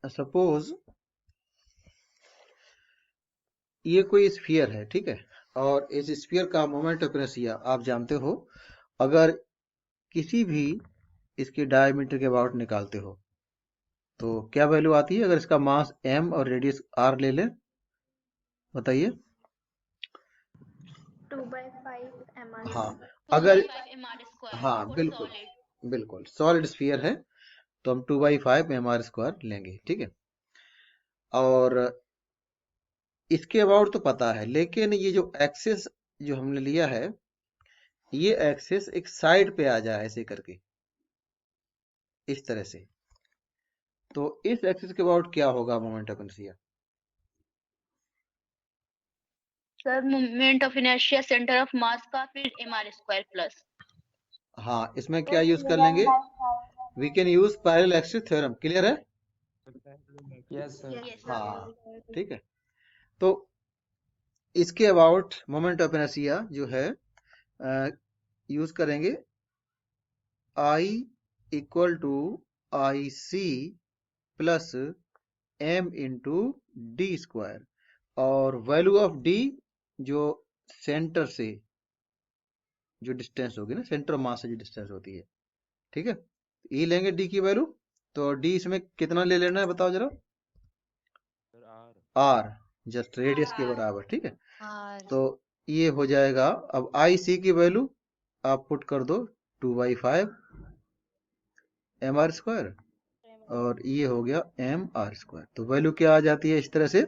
Suppose ये कोई sphere है, ठीक है, और इस स्फीयर का मोमेंट ऑफ इनर्शिया आप जानते हो, अगर किसी भी इसके डायमीटर के अबाउट निकालते हो तो क्या वैल्यू आती है अगर इसका मास m और रेडियस r ले लें, बताइए। 2/5 mr हाँ, अगर 2/5 mr square हाँ for बिल्कुल solid. बिल्कुल सॉलिड स्फीयर है तो हम 2/5 mr² लेंगे, ठीक है। और इसके अबाउट तो पता है, लेकिन ये जो एक्सिस जो हमने लिया है, ये एक्सिस एक साइड पे आ जाए ऐसे करके, इस तरह से, तो इस एक्सिस के अबाउट क्या होगा moment of inertia? Sir moment of inertia centre of mass का फिर mr square प्लस. हाँ, इसमें क्या यूज कर लेंगे, we can use parallel axis theorem, clear है? Yes sir. Yes sir. हाँ, ठीक है। तो इसके अबाउट मोमेंट ऑफ इनर्शिया जो है यूज करेंगे I equal to I C plus m into D square, और वैल्यू ऑफ d जो सेंटर से जो डिस्टेंस होगी ना, सेंटर ऑफ मास से जो डिस्टेंस होती है, ठीक है, ये लेंगे d की वैल्यू। तो d इसमें कितना ले लेना है बताओ जरा? r, जस्ट रेडियस के बराबर, ठीक है। तो ये हो जाएगा, अब आई सी की वैल्यू आप पुट कर दो 2/5 mr², और ये हो गया mr²। तो वैल्यू क्या आ जाती है इस तरह से,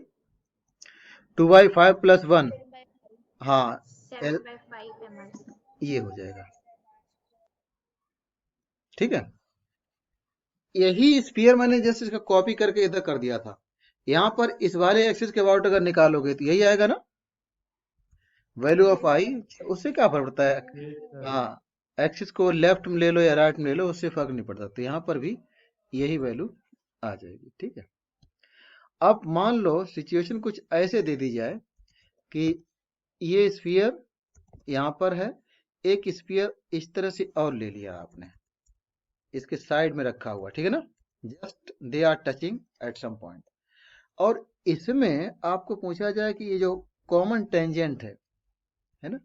2/5 प्लस 1, हाँ 7/5 mr. ये हो जाएगा, ठीक है। यही स्फीयर मैंने जस्ट इसका कॉपी करके इधर कर दिया था, यहाँ पर इस वाले एक्सिस के अबाउट अगर निकालोगे तो यही आएगा ना, वैल्यू ऑफ आई। उससे क्या फर्क पड़ता है, हाँ, एक्सिस को लेफ्ट में ले लो या राइट में ले लो, उससे फर्क नहीं पड़ता, तो यहाँ पर भी यही वैल्यू आ जाएगी, ठीक है। अब मान लो सिचुएशन कुछ ऐसे दे दी जाए कि ये स्फीयर यहाँ पर है, एक स्फीयर इस तरह से और ले लिया आपने, इसके साइड में रखा हुआ, ठीक है ना, just they are touching at some point, और इसमें आपको पूछा जाए कि ये जो कॉमन टेंजेंट है ना,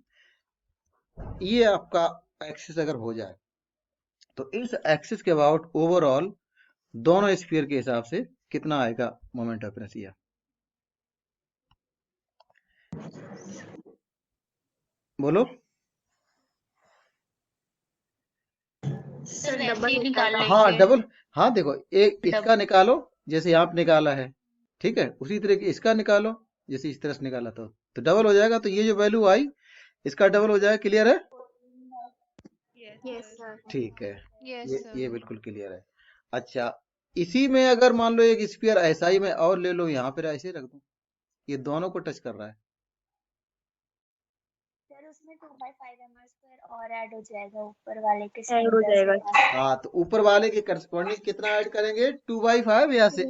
ये आपका एक्सिस अगर हो जाए तो इस एक्सिस के अबाउट ओवरऑल दोनों स्फीयर के हिसाब से कितना आएगा मोमेंट ऑफ इनर्शिया? बोलो। सर डबल वैसे ही निकाल हाँ लेंगे. डबल, हाँ देखो एक इसका डबल. निकालो जैसे आप निकाला है, ठीक है, उसी तरह के इसका निकालो जैसे इस तरह से निकाला तो डबल हो जाएगा, तो ये जो वैल्यू आई इसका डबल हो जाएगा, क्लियर है? Yes sir. ठीक है, Yes ये बिल्कुल क्लियर है। अच्छा, इसी में अगर मान लो एक स्फीयर ऐसा ही मैं और ले लो, यहाँ पर ऐसे रख दूं, ये दोनों को टच कर रहा है, सर उसमें 2/5 mr² और ऐड हो जाएगा ऊपर वाले के साथ, हो जाएगा। हाँ, तो ऊपर वाले के करस्पॉन्डिंग कितना ऐड करेंगे, 2/5 या से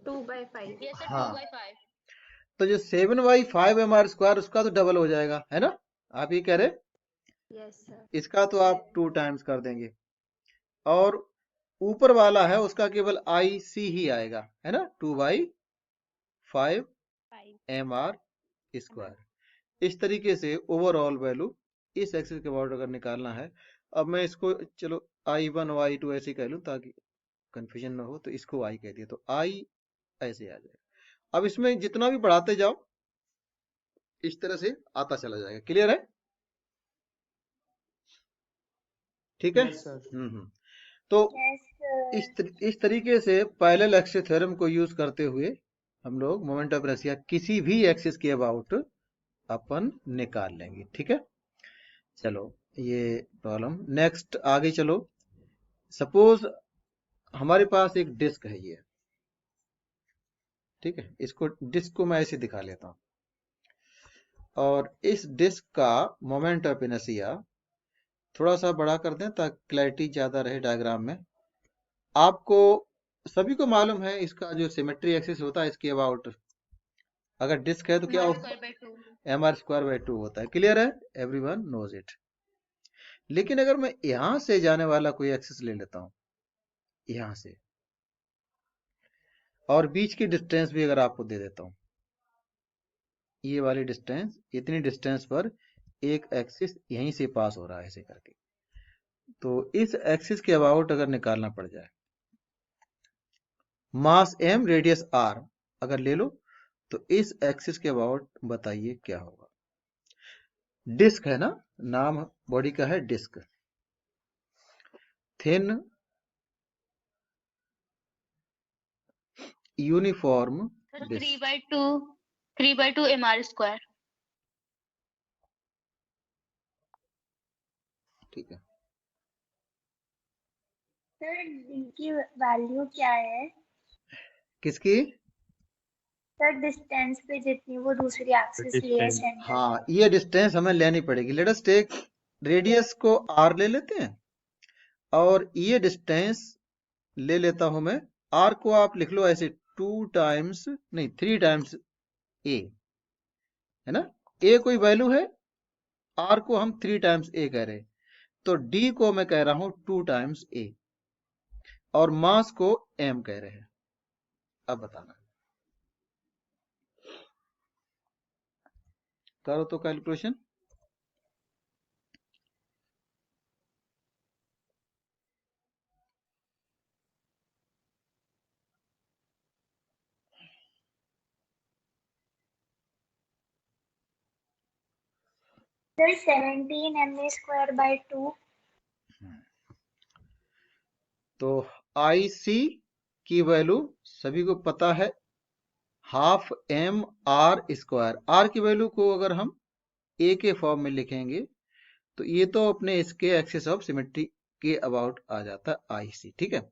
2/5. Yes sir. हाँ, 2/5. तो जो 7/5 mr² उसका तो डबल हो जाएगा, है ना, आप ये कह रहे, Yes sir. इसका तो आप 2 टाइम्स कर देंगे, और ऊपर वाला है उसका केवल आई सी ही आएगा, है ना, 2/5 mr²। इस तरीके से ओवरऑल वैल्यू इस एक्सिस के अबाउट अगर निकालना है, अब मैं इसको चलो I1 और I2 ऐसे कह लूं ताकि कंफ्यूजन ना हो, तो इसको I कह दिया, तो I ऐसे आ जाएगा। अब इसमें जितना भी बढ़ाते जाओ इस तरह से आता चला जाएगा, क्लियर है? ठीक है। Yes sir. तो Yes sir. इस तरीके से पैरेलल एक्सिस थ्योरम को यूज करते हुए हम लोग मोमेंट ऑफ इनर्शिया किसी भी एक्सिस के अबाउट अपन निकाल लेंगे, ठीक है। चलो ये प्रॉब्लम, नेक्स्ट आगे चलो। सपोज हमारे पास एक डिस्क है ये, ठीक है, इसको डिस्क को मैं ऐसे दिखा लेता हूं, और इस डिस्क का मोमेंट ऑफ इनर्शिया थोड़ा सा बड़ा कर दें ताकि क्लैरिटी ज्यादा रहे डायग्राम में। आपको सभी को मालूम है इसका जो सिमेट्री एक्सिस होता है इसके अबाउट, अगर डिस्क है तो क्या mr square by 2. mr²/2 होता है, क्लियर है, एवरीवन नोज इट। लेकिन अगर मैं यहां से जाने वाला कोई एक्सिस ले लेता हूं, यहां से, और बीच की डिस्टेंस भी अगर आपको दे देता हूँ, ये वाली डिस्टेंस, इतनी डिस्टेंस पर एक एक्सिस यहीं से पास हो रहा है ऐसे करके, तो इस एक्सिस के अबाउट अगर निकालना पड़ जाए, मास m रेडियस r अगर ले लो, तो इस एक्सिस के अबाउट बताइए क्या होगा। डिस्क है ना, नाम बॉडी का है disc, thin uniform sir disc. 3/2 mr square. ठीक है, सर डी की वैल्यू क्या है? किसकी? सर डिस्टेंस पे जितनी वो दूसरी एक्सिस लिए डिस्टेंस सेंटर। हाँ, ये डिस्टेंस हमें लेनी पड़ेगी। लेट अस टेक रेडियस को r ले लेते हैं, और ये डिस्टेंस ले लेता हूं मैं, r को आप लिख लो ऐसे 2 टाइम्स नहीं 3 टाइम्स a, है ना। a कोई वैल्यू है, r को हम 3 टाइम्स a कह रहे हैं, तो d को मैं कह रहा हूं 2 टाइम्स a, और मास को m कह रहे हैं। अब बताना, करो तो calculation. Sir 17 ma square by 2। तो IC की वैल्यू सभी को पता है, half m r square. r की वैल्यू को अगर हम a के फॉर्म में लिखेंगे, तो ये तो अपने इसके एक्सिस ऑफ सिमेट्री के अबाउट आ जाता है IC। ठीक है,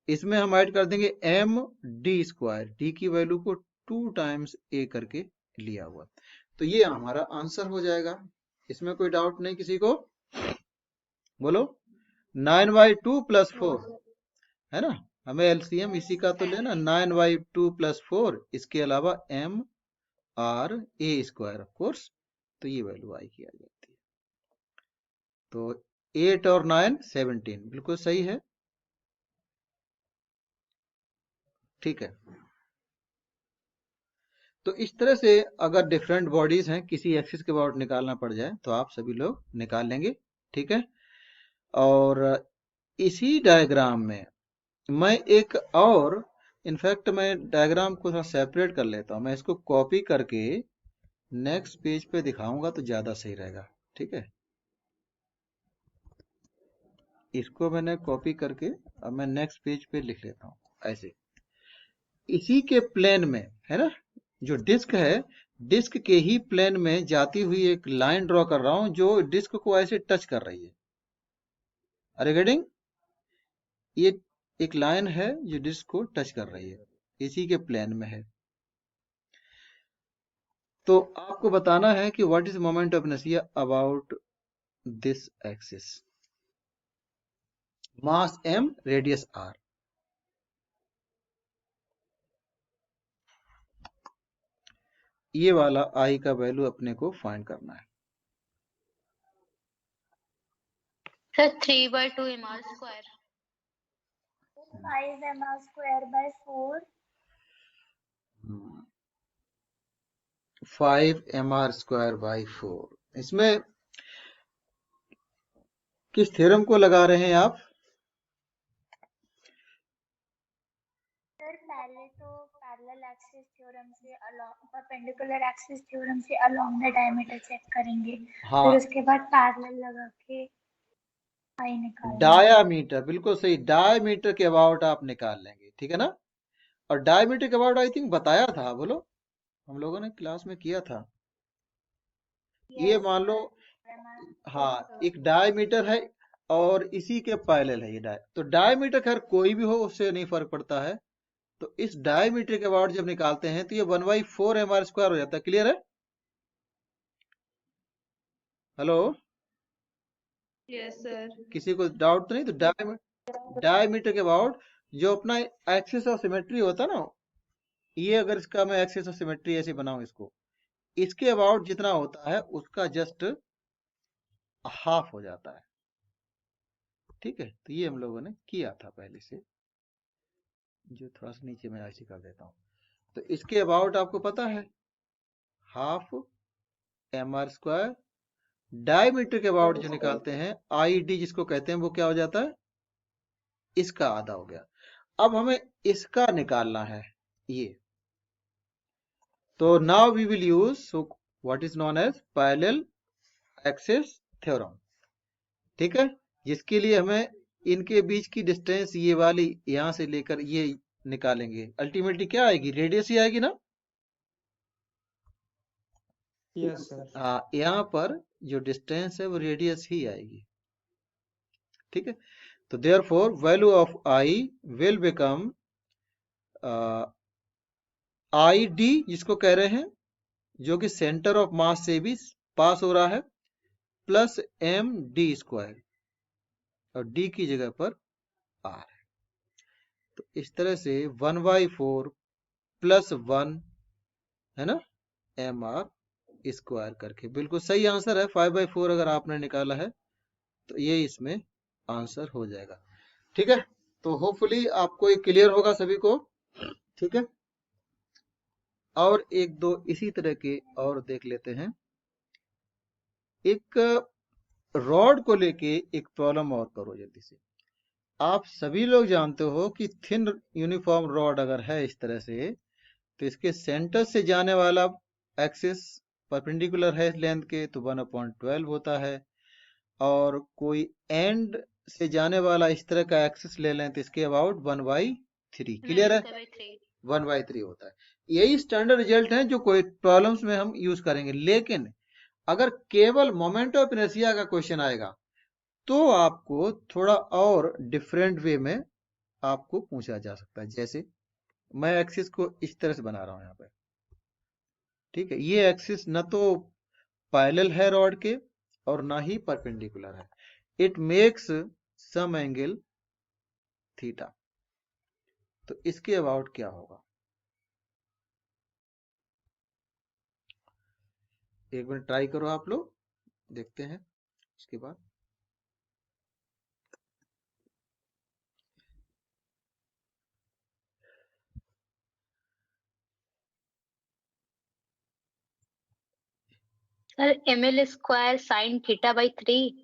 इसमें हम ऐड कर देंगे m d स्क्वायर, d की वैल्यू को 2 टाइम्स a करके लिया हुआ, तो ये हमारा आंसर हो जाएगा। इसमें कोई डाउट नहीं किसी को? बोलो। 9/2 + 4 है ना, हमें एलसीएम इसी का तो लेना। 9/2 + 4, इसके अलावा m r a square of course, तो ये वैल्यू आई की आ जाती है। तो 8 और 9 17, बिल्कुल सही है। ठीक है, तो इस तरह से अगर डिफरेंट बॉडीज हैं, किसी एक्सिस के अबाउट निकालना पड़ जाए तो आप सभी लोग निकाल लेंगे। ठीक है, और इसी डायग्राम में मैं एक और, इनफैक्ट मैं डायग्राम को थोड़ा सेपरेट कर लेता हूं, मैं इसको कॉपी करके नेक्स्ट पेज पे दिखाऊंगा तो ज्यादा सही रहेगा। ठीक है, इसको मैंने कॉपी करके अब मैं नेक्स्ट पेज पे लिख लेता हूँ ऐसे, इसी के प्लेन में, है ना, जो डिस्क है, डिस्क के ही प्लेन में जाती हुई एक लाइन ड्रॉ कर रहा हूं जो डिस्क को ऐसे टच कर रही है। अरे गेटिंग, ये एक लाइन है जो डिस्क को टच कर रही है, इसी के प्लेन में है। तो आपको बताना है कि what is moment of inertia about this axis, mass m radius r। ये वाला I का वैल्यू अपने को फाइंड करना है। Sir 3/2 mr square. 5 mr square by 4। 5 mr square by 4। इसमें किस थ्योरम को लगा रहे हैं आप? सर पहले तो पैरेलल एक्सिस थ्योरम से अलोंग, परपेंडिकुलर एक्सिस थ्योरम से अलोंग द डायमीटर चेक करेंगे। हाँ, फिर उसके बाद पैरेलल लगा के आई निकालेंगे। डायामीटर, बिल्कुल सही, डायामीटर के अबाउट आप निकाल लेंगे। ठीक है ना, और डायामीटर के अबाउट आई थिंक बताया था, बोलो, हम लोगों ने क्लास में किया था। ये मान लो, हाँ, एक डायमीटर है और इसी के पैरेलल है ये तो डायमीटर खैर कोई भी हो उससे नहीं फर्क पड़ता है। तो इस डायमीटर के अबाउट जब निकालते हैं तो ये 1/4 mr स्क्वायर हो जाता है। क्लियर है? Hello, yes sir. किसी को डाउट तो नहीं? तो डायमीटर के अबाउट जो अपना एक्सिस ऑफ सिमेट्री होता है ना, ये अगर इसका मैं एक्सिस ऑफ सिमेट्री ऐसे बनाऊं इसको, इसके अबाउट जितना होता है उसका जस्ट हाफ हो जाता है। ठीक है, तो ये हम लोगों ने किया था पहले से। जो थोड़ा सा नीचे मैं ऐसे कर देता हूँ। तो इसके अबाउट आपको पता है हाफ mr², डायमीटर के अबाउट जो निकालते हैं ID जिसको कहते हैं वो क्या हो जाता है, इसका आधा हो गया। अब हमें इसका निकालना है ये, तो now we will use what is known as parallel axis theorem. ठीक है, जिसके लिए हमें इनके बीच की डिस्टेंस ये वाली यहां से लेकर ये निकालेंगे। अल्टीमेटली क्या आएगी, रेडियस ही आएगी ना। Yes, sir. यहाँ पर जो डिस्टेंस है वो रेडियस ही आएगी। ठीक है, तो therefore value of I will become I D जिसको कह रहे हैं, जो कि सेंटर ऑफ मास से भी पास हो रहा है, प्लस md², और d की जगह पर r है। तो इस तरह से 1/4 + 1 है ना mr² करके, बिल्कुल सही आंसर है। 5/4 अगर आपने निकाला है तो ये इसमें आंसर हो जाएगा। ठीक है, तो होपफुली आपको ये क्लियर होगा सभी को। ठीक है, और एक दो इसी तरह के और देख लेते हैं। एक रॉड को लेके एक प्रॉब्लम और करो जल्दी से। आप सभी लोग जानते हो कि थिन यूनिफॉर्म रॉड अगर है इस तरह से, तो इसके सेंटर से जाने वाला एक्सिस परपेंडिकुलर है लेंथ के, तो 1/12 होता है। और कोई एंड से जाने वाला इस तरह का एक्सिस ले लें तो इसके अबाउट 1/3। क्लियर है, 1/3 होता है। यही स्टैंडर्ड रिजल्ट है जो कोई प्रॉब्लम्स में हम यूज करेंगे। लेकिन अगर केवल मोमेंट ऑफ इनर्शिया का क्वेश्चन आएगा तो आपको थोड़ा और डिफरेंट वे में आपको पूछा जा सकता है। जैसे मैं एक्सिस को इस तरह से बना रहा हूं यहाँ पे। ठीक है, ये एक्सिस न तो पैरेलल है रॉड के और ना ही परपेंडिकुलर है। It makes some angle theta. तो इसके अबाउट क्या होगा, एक मिनट ट्राई करो आप लोग, देखते हैं उसके बाद। Sir ml² sin θ/3।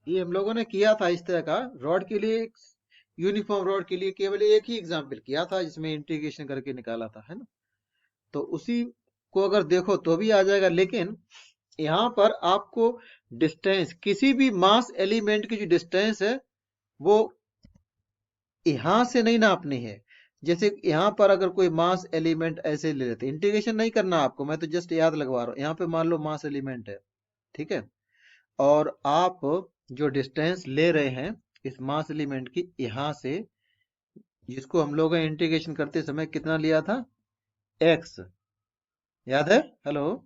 ये हम लोगों ने किया था इस तरह का रॉड के लिए, यूनिफॉर्म रॉड के लिए केवल एक ही एग्जाम्पल किया था जिसमें इंटीग्रेशन करके निकाला था, है ना। तो उसी को अगर देखो तो भी आ जाएगा। लेकिन यहाँ पर आपको डिस्टेंस, किसी भी मास एलिमेंट की जो डिस्टेंस है वो यहां से नहीं नापनी है। जैसे यहाँ पर अगर कोई मास एलिमेंट ऐसे ले लेते, इंटीग्रेशन नहीं करना आपको, मैं तो जस्ट याद लगवा रहा हूँ। यहाँ पे मान लो मास एलिमेंट है, ठीक है, और आप जो डिस्टेंस ले रहे हैं इस मास एलिमेंट की यहां से, जिसको हम लोग इंटीग्रेशन करते समय कितना लिया था, x, याद है, हेलो,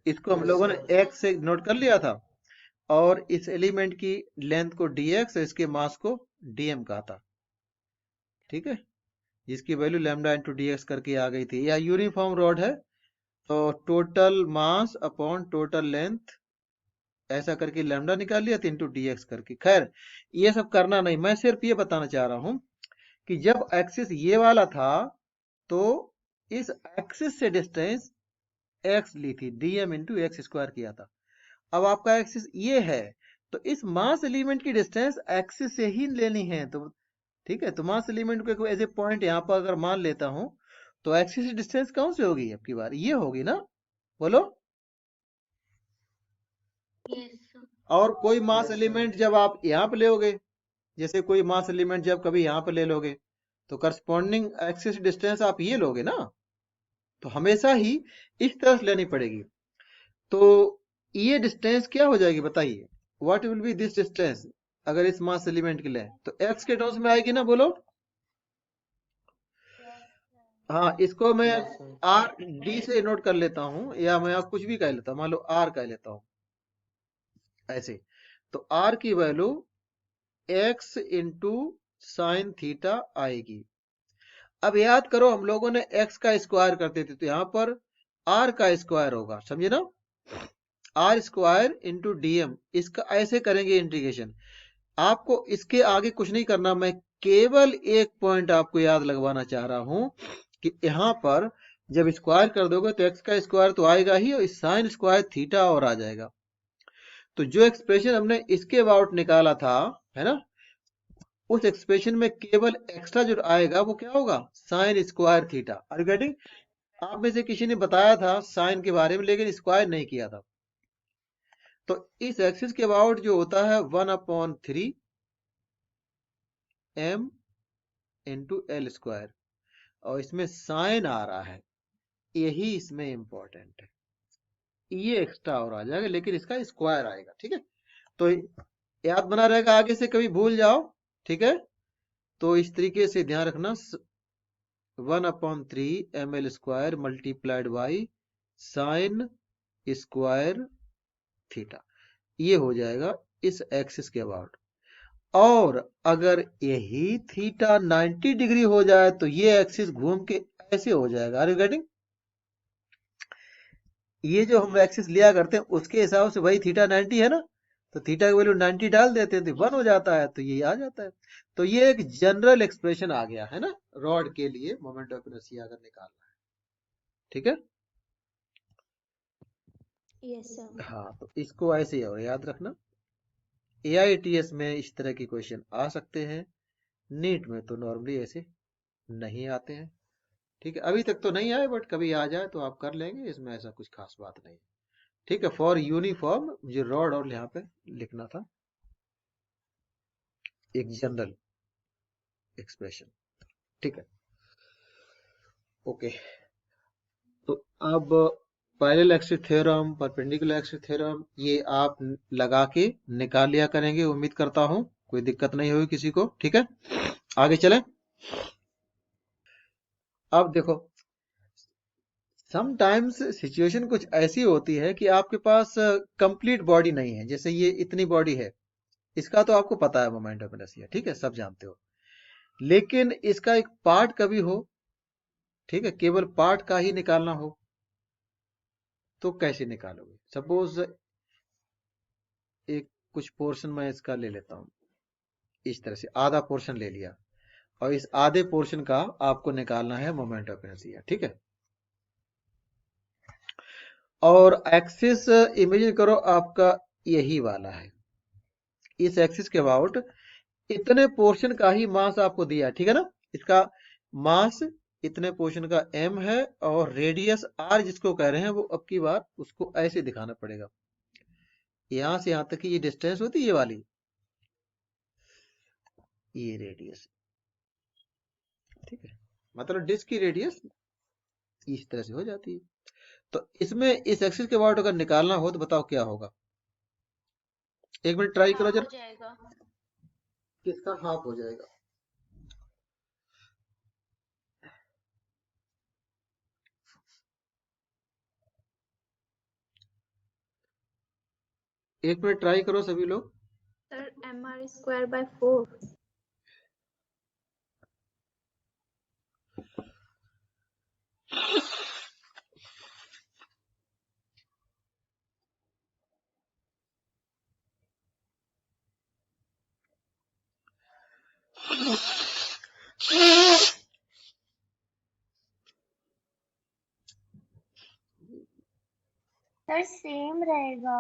इसको हम लोगों ने x से नोट कर लिया था, और इस एलिमेंट की लेंथ को dx, इसके मास को dm कहा था। ठीक है, जिसकी वैल्यू लैम्डा इंटू dx करके आ गई थी। या यूनिफॉर्म रॉड है तो total mass upon total length ऐसा करके लैम्डा निकाल लिया था इंटू dx करके। खैर ये सब करना नहीं, मैं सिर्फ ये बताना चाह रहा हूं कि जब एक्सिस ये वाला था तो इस एक्सिस से डिस्टेंस x ली थी, dm इंटू x² किया था। अब आपका एक्सिस ये है तो इस मास एलिमेंट की डिस्टेंस एक्सिस से ही लेनी है। तो ठीक है, तो मास एलिमेंट को एज ए पॉइंट यहाँ पर अगर मान लेता हूं तो एक्सिस डिस्टेंस कौन सी होगी, अब की बार ये होगी ना, बोलो। और कोई मास एलिमेंट जब आप यहाँ पे लोगे, जैसे कोई मास एलिमेंट जब कभी यहाँ पे ले लोगे तो करस्पॉन्डिंग एक्सिस डिस्टेंस आप ये लोगे ना, तो हमेशा ही इस तरह से लेनी पड़ेगी। तो ये डिस्टेंस क्या हो जाएगी बताइए, what will be this distance. अगर इस मास एलिमेंट के लिए तो x के टर्म्स में आएगी ना, बोलो। हाँ, इसको मैं Yes, sir. आर डी से नोट कर लेता हूँ, या मैं आप कुछ भी कह लेता हूँ, मान लो आर कह लेता हूँ ऐसे। तो आर की value x into sine theta आएगी। अब याद करो, हम लोगों ने x का स्क्वायर करते थे, तो यहाँ पर r का स्क्वायर होगा, समझे ना। आर स्क्वायर इंटू डीएम, इसका ऐसे करेंगे इंटीग्रेशन। आपको इसके आगे कुछ नहीं करना, मैं केवल एक पॉइंट आपको याद लगवाना चाह रहा हूं कि यहाँ पर जब स्क्वायर कर दोगे तो x का स्क्वायर तो आएगा ही, और साइन स्क्वायर थीटा और आ जाएगा। तो जो एक्सप्रेशन हमने इसके अबाउट निकाला था, है ना, उस एक्सप्रेशन में केवल एक्स्ट्रा जो आएगा वो क्या होगा, sine square theta. Are you getting? आप में से किसी ने बताया था साइन के बारे में, लेकिन स्क्वायर नहीं किया था। तो इस एक्सिस के अबाउट जो होता है 1/3 m इंटू एल स्क्वायर, और इसमें साइन आ रहा है, यही इसमें इंपॉर्टेंट है। ये एक्स्ट्रा और आ जाएगा, लेकिन इसका स्क्वायर आएगा, ठीक है। तो याद बना रहेगा, आगे से कभी भूल जाओ, ठीक है। तो इस तरीके से ध्यान रखना, 1/3 ml square multiplied by sine square theta, ये हो जाएगा इस एक्सिस के अबाउट। और अगर यही थीटा 90 डिग्री हो जाए तो ये एक्सिस घूम के ऐसे हो जाएगा। Are you getting? ये जो हम एक्सिस लिया करते हैं उसके हिसाब से वही थीटा 90 है ना, तो थीटा की वैल्यू 90 डाल देते हैं तो 1 हो जाता है, तो ये आ जाता है। तो ये एक जनरल एक्सप्रेशन आ गया है ना, रॉड के लिए मोमेंट ऑफ इनर्शिया अगर निकालना है, ठीक है। Yes sir. हाँ, तो इसको ऐसे ही और याद रखना। AITS में इस तरह की क्वेश्चन आ सकते हैं, नीट में तो नॉर्मली ऐसे नहीं आते हैं, ठीक है। अभी तक तो नहीं आए, बट कभी आ जाए तो आप कर लेंगे, इसमें ऐसा कुछ खास बात नहीं, ठीक है। फॉर यूनिफॉर्म मुझे रॉड और यहाँ पे लिखना था एक जनरल एक्सप्रेशन, ठीक है। ओके, तो अब parallel axis theorem, perpendicular axis theorem, ये आप लगा के निकाल लिया करेंगे, उम्मीद करता हूं कोई दिक्कत नहीं होगी किसी को, ठीक है। आगे चलें। अब देखो, समटाइम्स सिचुएशन कुछ ऐसी होती है कि आपके पास कंप्लीट बॉडी नहीं है, जैसे ये इतनी बॉडी है, इसका तो आपको पता है मोमेंट ऑफ इनर्शिया, ठीक है, सब जानते हो। लेकिन इसका एक पार्ट कभी हो, ठीक है, केवल पार्ट का ही निकालना हो, तो कैसे निकालोगे। सपोज एक कुछ पोर्शन मैं इसका ले लेता हूं, इस तरह से आधा पोर्शन ले लिया, और इस आधे पोर्शन का आपको निकालना है मोमेंट ऑफ इनर्शिया, ठीक है। और एक्सिस इमेजिन करो आपका यही वाला है, इस एक्सिस के अबाउट इतने पोर्शन का ही मास आपको दिया, ठीक है ना। इसका मास इतने पोर्शन का m है, और रेडियस r जिसको कह रहे हैं वो अब की बार उसको ऐसे दिखाना पड़ेगा, यहां से यहां तक की ये डिस्टेंस होती है, ये वाली, ये रेडियस, ठीक है। मतलब डिस्क की रेडियस इस तरह से हो जाती है। तो इसमें इस एक्सिस के अबाउट अगर निकालना हो तो बताओ क्या होगा। एक मिनट ट्राई करो हाफ हो जरा। जाएगा। किसका हाफ हो जाएगा? एक मिनट ट्राई करो सभी लोग। Sir mr²/4। सर सेम रहेगा।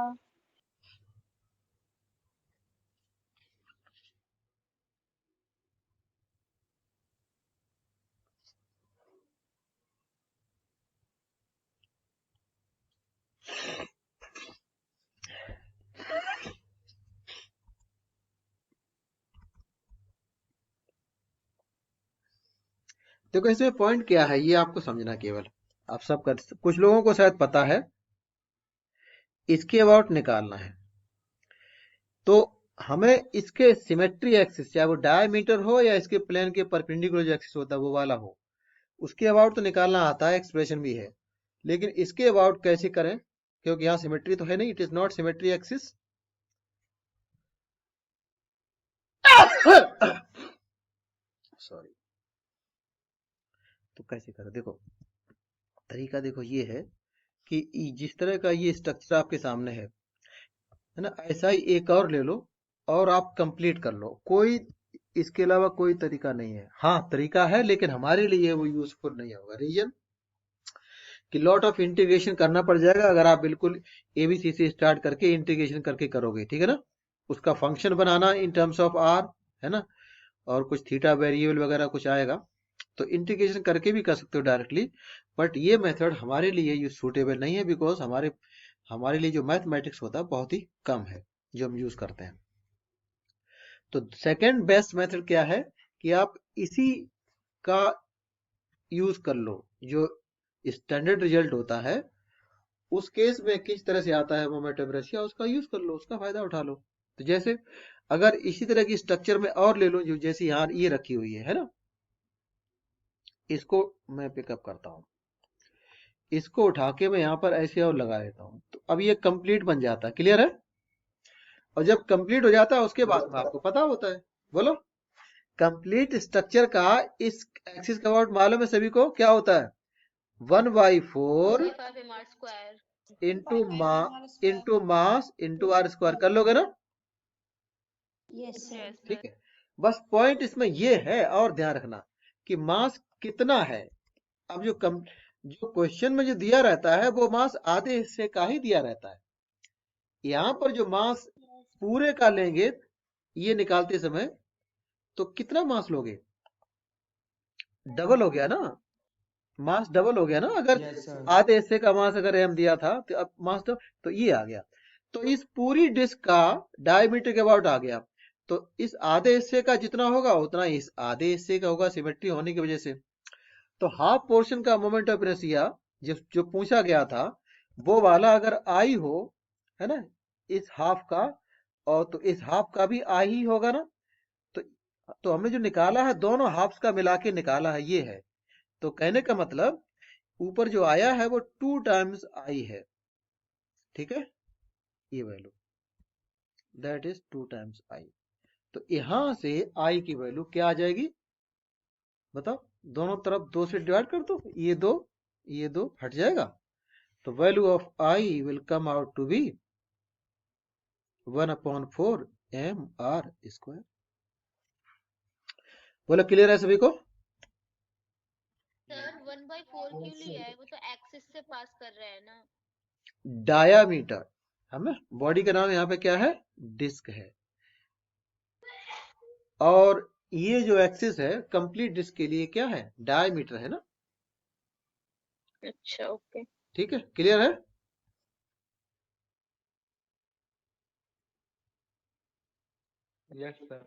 देखो, इसमें पॉइंट क्या है ये आपको समझना, केवल आप सब कर, कुछ लोगों को शायद पता है, इसके अबाउट निकालना है। तो हमें इसके सिमेट्री एक्सिस, चाहे वो डायमीटर हो या इसके प्लेन के परपेंडिकुलर जो एक्सिस होता है वो वाला हो, उसके अबाउट तो निकालना आता है, एक्सप्रेशन भी है, लेकिन इसके अबाउट कैसे करें, क्योंकि यहाँ सिमेट्री तो है नहीं, it is not symmetry axis. Sorry. तो कैसे करें, देखो तरीका देखो ये है कि जिस तरह का ये स्ट्रक्चर आपके सामने है ना, ऐसा ही एक और ले लो और आप कंप्लीट कर लो। कोई इसके अलावा कोई तरीका नहीं है। हाँ तरीका है, लेकिन हमारे लिए वो यूजफुल नहीं होगा। रीजन कि लॉट ऑफ इंटीग्रेशन करना पड़ जाएगा अगर आप बिल्कुल एबीसी से स्टार्ट करके इंटीग्रेशन करके करोगे, ठीक है ना। उसका फंक्शन बनाना इन टर्म्स ऑफ आर, है ना, और कुछ थीटा वेरिएबल वगैरह कुछ आएगा, तो इंटीग्रेशन करके भी कर सकते हो डायरेक्टली, बट ये मेथड हमारे लिए ये सूटेबल नहीं है, बिकॉज हमारे लिए जो मैथमेटिक्स होता है बहुत ही कम है जो हम यूज करते हैं। तो सेकंड बेस्ट मेथड क्या है कि आप इसी का यूज कर लो, जो स्टैंडर्ड रिजल्ट होता है उस केस में किस तरह से आता है मोमेंट ऑफ इनर्शिया, उसका यूज कर लो, उसका फायदा उठा लो। तो जैसे अगर इसी तरह की स्ट्रक्चर में और ले लो, जो जैसे यहाँ ये रखी हुई है ना, इसको मैं पिकअप करता हूँ, इसको उठा के मैं यहाँ पर ऐसे और लगा देता हूँ, तो अब ये कंप्लीट बन जाता है। क्लियर है। और जब कंप्लीट हो जाता है उसके बाद में आपको पता होता है, बोलो, कंप्लीट स्ट्रक्चर का इस एक्सिस का अबाउट मालूम है सभी को, क्या होता है 1/4 5 mr square into mass into R square, कर लोगे ना। Yes sir. yes ठीक sir है, बस पॉइंट इसमें ये है, और ध्यान रखना कि मास कितना है। अब जो क्वेश्चन में जो दिया रहता है वो मास आधे हिस्से का ही दिया रहता है। यहाँ पर जो मास पूरे का लेंगे ये निकालते समय, तो कितना मास लोगे, डबल हो गया ना, मास डबल हो गया ना। अगर Yes, sir. आधे हिस्से का मास अगर m दिया था तो अब मास तो ये आ गया, तो इस पूरी डिस्क का डायमीटर के अबाउट आ गया, तो इस आधे हिस्से का जितना होगा उतना इस आधे हिस्से का होगा, सिमेट्री होने की वजह से। तो हाफ पोर्शन का मोमेंट ऑफ इनर्शिया जो पूछा गया था वो वाला अगर आई हो, है ना, इस हाफ का, और तो इस हाफ का भी आई ही होगा ना। तो हमने जो निकाला है दोनों हाफ्स का मिला के निकाला है, ये है। तो कहने का मतलब ऊपर जो आया है वो 2 टाइम्स आई है, ठीक है, ये value that is 2 times I. तो यहां से आई की वैल्यू क्या आ जाएगी, बताओ, दोनों तरफ 2 से डिवाइड कर दो, ये दो हट जाएगा, तो value of I will come out to be 1/4 mr square. बोला क्लियर है सभी को। सर 1/4 क्यों लिया है, वो तो एक्सिस से पास कर रहा है ना। डायामीटर, हमें बॉडी का नाम यहाँ पे क्या है, डिस्क है, और ये जो एक्सिस है कंप्लीट डिस्क के लिए क्या है, डायमीटर है ना। अच्छा ओके ठीक है, क्लियर है। Yes, sir.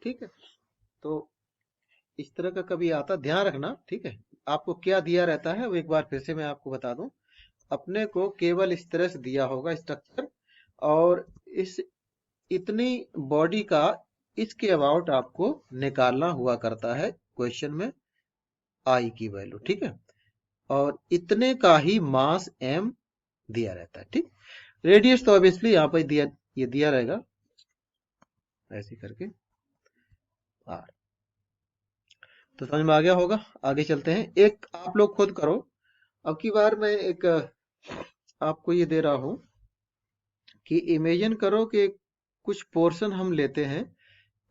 ठीक है, तो इस तरह का कभी आता, ध्यान रखना, ठीक है। आपको क्या दिया रहता है वो एक बार फिर से मैं आपको बता दूं। अपने को केवल इस तरह से दिया होगा स्ट्रक्चर, और इस इतनी बॉडी का इसके अबाउट आपको निकालना हुआ करता है क्वेश्चन में, आई की वैल्यू, ठीक है, और इतने का ही मास m दिया रहता है। ठीक, रेडियस तो ऑब्वियसली यहाँ पर दिया, ये दिया रहेगा ऐसे करके r। तो समझ में आ गया होगा। आगे चलते हैं, एक आप लोग खुद करो। अब की बार मैं एक आपको ये दे रहा हूं कि इमेजिन करो कि कुछ पोर्शन हम लेते हैं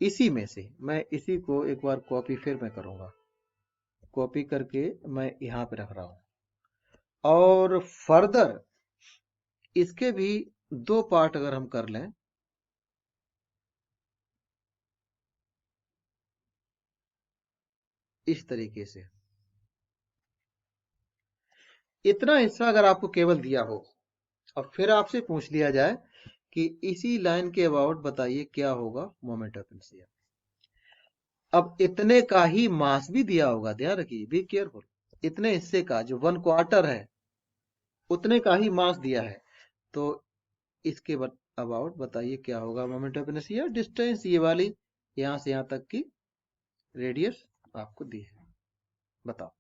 इसी में से, मैं इसी को एक बार कॉपी फिर मैं करूंगा, कॉपी करके मैं यहाँ पे रख रहा हूं, और फर्दर इसके भी 2 पार्ट अगर हम कर लें, इस तरीके से। इतना हिस्सा अगर आपको केवल दिया हो और फिर आपसे पूछ लिया जाए कि इसी लाइन के अबाउट बताइए क्या होगा मोमेंट ऑफ इनर्शिया। अब इतने का ही मास भी दिया होगा, ध्यान रखिए, बी केयरफुल। इतने हिस्से का जो 1/4 है उतने का ही मास दिया है, तो इसके अबाउट बताइए क्या होगा मोमेंट ऑफ इनर्शिया। डिस्टेंस ये वाली यहां से यहां तक की रेडियस आपको दी है, बताओ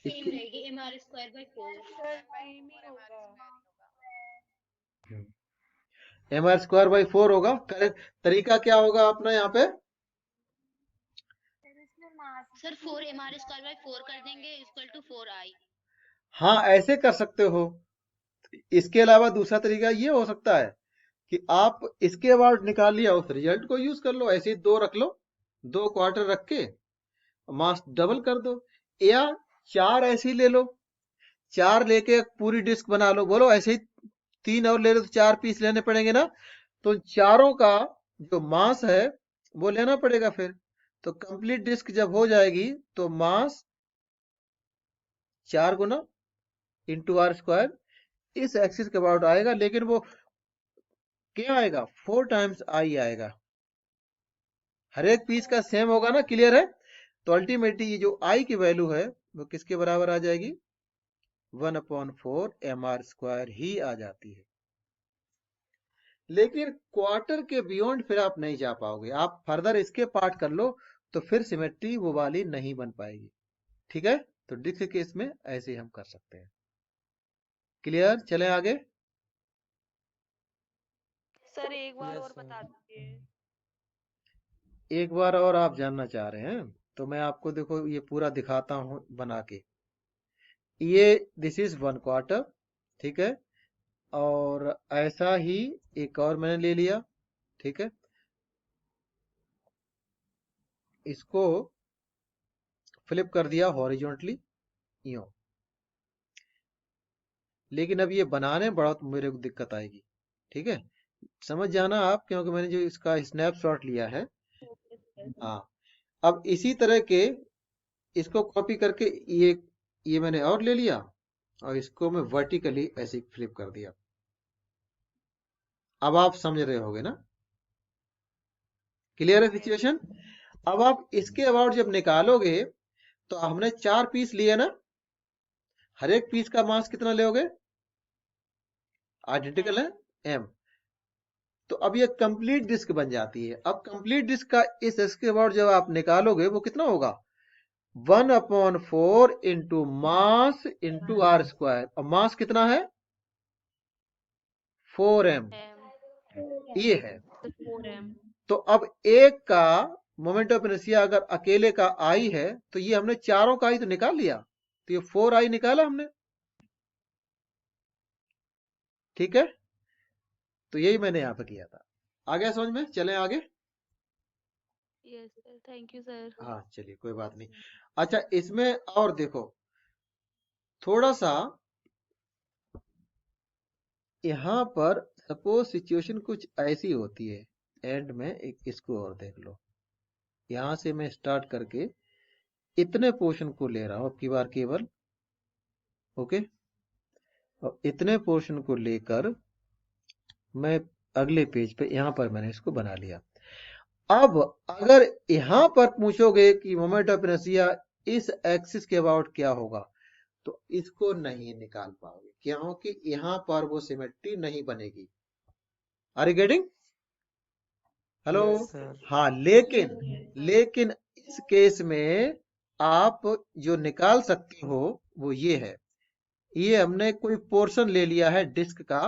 सेम इसकी। रहेगी mr²/4। सर सेम ही होगा। mr²/4 होगा। करेक्ट तरीका क्या होगा अपना यहाँ पे? सर इसमें मास सर 4 mr²/4 कर देंगे इक्वल टू 4i। हाँ ऐसे कर सकते हो। इसके अलावा दूसरा तरीका ये हो सकता है कि आप इसके अबाउट निकाल लिया उस रिजल्ट को यूज कर लो, ऐसे ही 2 रख लो, 2/4 रख के मास डबल कर दो, या 4 ऐसे ही ले लो, 4 लेके एक पूरी डिस्क बना लो। बोलो ऐसे ही 3 और ले लो तो 4 पीस लेने पड़ेंगे ना, तो चारों का जो मास है वो लेना पड़ेगा फिर। तो कंप्लीट डिस्क जब हो जाएगी तो मास 4 गुना इंटू r², इस एक्सिस के अबाउट आएगा, लेकिन वो क्या आएगा? 4 टाइम्स आई आएगा। हर एक पीस का सेम होगा ना, क्लियर है? तो अल्टीमेटली ये जो आई की वैल्यू है वो किसके बराबर आ जाएगी? 1/4 mr² ही आ जाती है। लेकिन क्वार्टर के बियॉन्ड फिर आप नहीं जा पाओगे, आप फर्दर इसके पार्ट कर लो तो फिर सिमेट्री वो वाली नहीं बन पाएगी। ठीक है, तो डिस्क केस में ऐसे हम कर सकते हैं। क्लियर? चले आगे। सर एक बार Yes, और sir. बता दीजिए। एक बार और आप जानना चाह रहे हैं तो मैं आपको देखो ये पूरा दिखाता हूं बना के। ये दिस इज 1/4, ठीक है, और ऐसा ही एक और मैंने ले लिया, ठीक है, इसको फ्लिप कर दिया हॉरिजॉन्टली यूं। लेकिन अब ये बनाने में बहुत मेरे को दिक्कत आएगी, ठीक है, समझ जाना आप, क्योंकि मैंने जो इसका स्नैपशॉट लिया है। हाँ, अब इसी तरह के इसको कॉपी करके ये मैंने और ले लिया और इसको मैं वर्टिकली ऐसे फ्लिप कर दिया। अब आप समझ रहे होगे ना? क्लियर है सिचुएशन? अब आप इसके अबाउट जब निकालोगे तो हमने 4 पीस लिए ना, हर एक पीस का मास कितना लोगे? आइडेंटिकल है, m। तो अब ये कंप्लीट डिस्क बन जाती है। अब कंप्लीट डिस्क का इस इसके अबाउट जब आप निकालोगे वो कितना होगा? 1/4 इंटू मास इंटू r²। और मास कितना है? 4m, ये है। 4m। तो अब एक का मोमेंट ऑफ इनर्शिया अगर अकेले का आई है तो ये हमने चारों का ही तो निकाल लिया, तो ये 4i निकाला हमने, ठीक है। तो यही मैंने यहां पर किया था। आ गया समझ में? चलें आगे। Yes sir, thank you sir. हाँ चलिए कोई बात नहीं। अच्छा इसमें और देखो थोड़ा सा, यहाँ पर सपोज सिचुएशन कुछ ऐसी होती है, एंड में एक इसको और देख लो। यहां से मैं स्टार्ट करके इतने पोर्शन को ले रहा हूं अब की बार केवल, ओके, और इतने पोर्शन को लेकर मैं अगले पेज पे यहां पर मैंने इसको बना लिया। अब अगर यहां पर पूछोगे कि मोमेंट ऑफ इनर्शिया इस एक्सिस के अबाउट क्या होगा, तो इसको नहीं निकाल पाओगे क्योंकि यहां पर वो सिमेट्री नहीं बनेगी। Are you getting? Hello? Yes, sir. हाँ, लेकिन इस केस में आप जो निकाल सकते हो वो ये है, ये हमने कोई पोर्शन ले लिया है डिस्क का,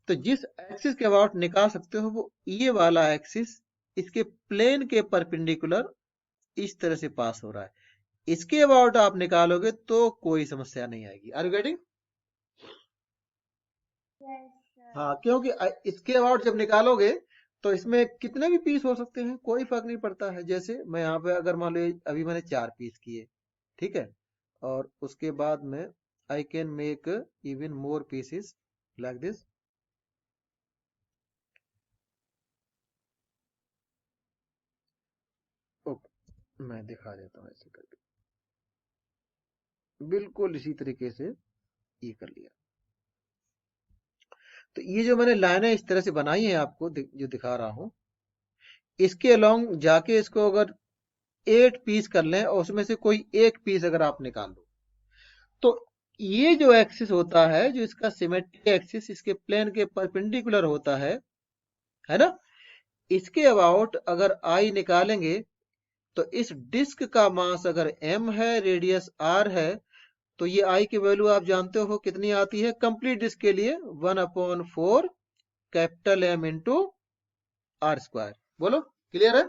तो जिस एक्सिस के अबाउट निकाल सकते हो वो ये वाला एक्सिस इसके प्लेन के परपेंडिकुलर इस तरह से पास हो रहा है। इसके अबाउट आप निकालोगे तो कोई समस्या नहीं आएगी। Are you getting? Yes sir. हाँ, क्योंकि इसके अबाउट जब निकालोगे तो इसमें कितने भी पीस हो सकते हैं, कोई फर्क नहीं पड़ता है। जैसे मैं यहाँ पे अगर मान लो अभी मैंने 4 पीस किए, ठीक है, और उसके बाद में I can make even more pieces like this. Okay, मैं दिखा देता हूँ ऐसे करके। बिल्कुल इसी तरीके से ये कर लिया। तो ये जो मैंने लाइनें इस तरह से बनाई है आपको जो दिखा रहा हूं, इसके अलोंग जाके इसको अगर 8 पीस कर लें और उसमें से कोई एक पीस अगर आप निकाल लो, तो ये जो एक्सिस होता है, जो इसका सिमेट्री एक्सिस इसके प्लेन के परपेंडिकुलर होता है ना, इसके अबाउट अगर आई निकालेंगे तो इस डिस्क का मास अगर m है, रेडियस r है, तो ये आई की वैल्यू आप जानते हो कितनी आती है कंप्लीट डिस्क के लिए, 1/4 capital M into R square. बोलो क्लियर है?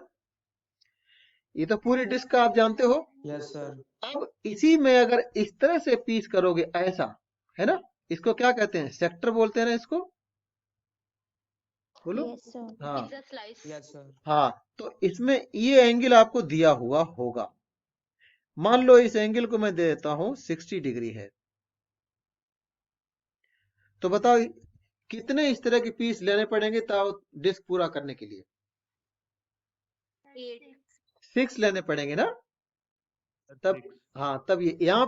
ये तो पूरी डिस्क का आप जानते हो। Yes sir. अब इसी में अगर इस तरह से पीस करोगे ऐसा, है ना, इसको क्या कहते हैं, सेक्टर बोलते हैं ना इसको, बोलो। Yes, sir. हाँ It's a slice. Yes sir. हाँ, तो इसमें ये एंगल आपको दिया हुआ होगा। मान लो इस एंगल को मैं दे देता हूं 60 डिग्री है, तो बताओ कितने इस तरह के पीस लेने पड़ेंगे डिस्क पूरा करने के लिए? 8. 6 लेने पड़ेंगे ना। तब 6 हाँ, तब ये यहाँ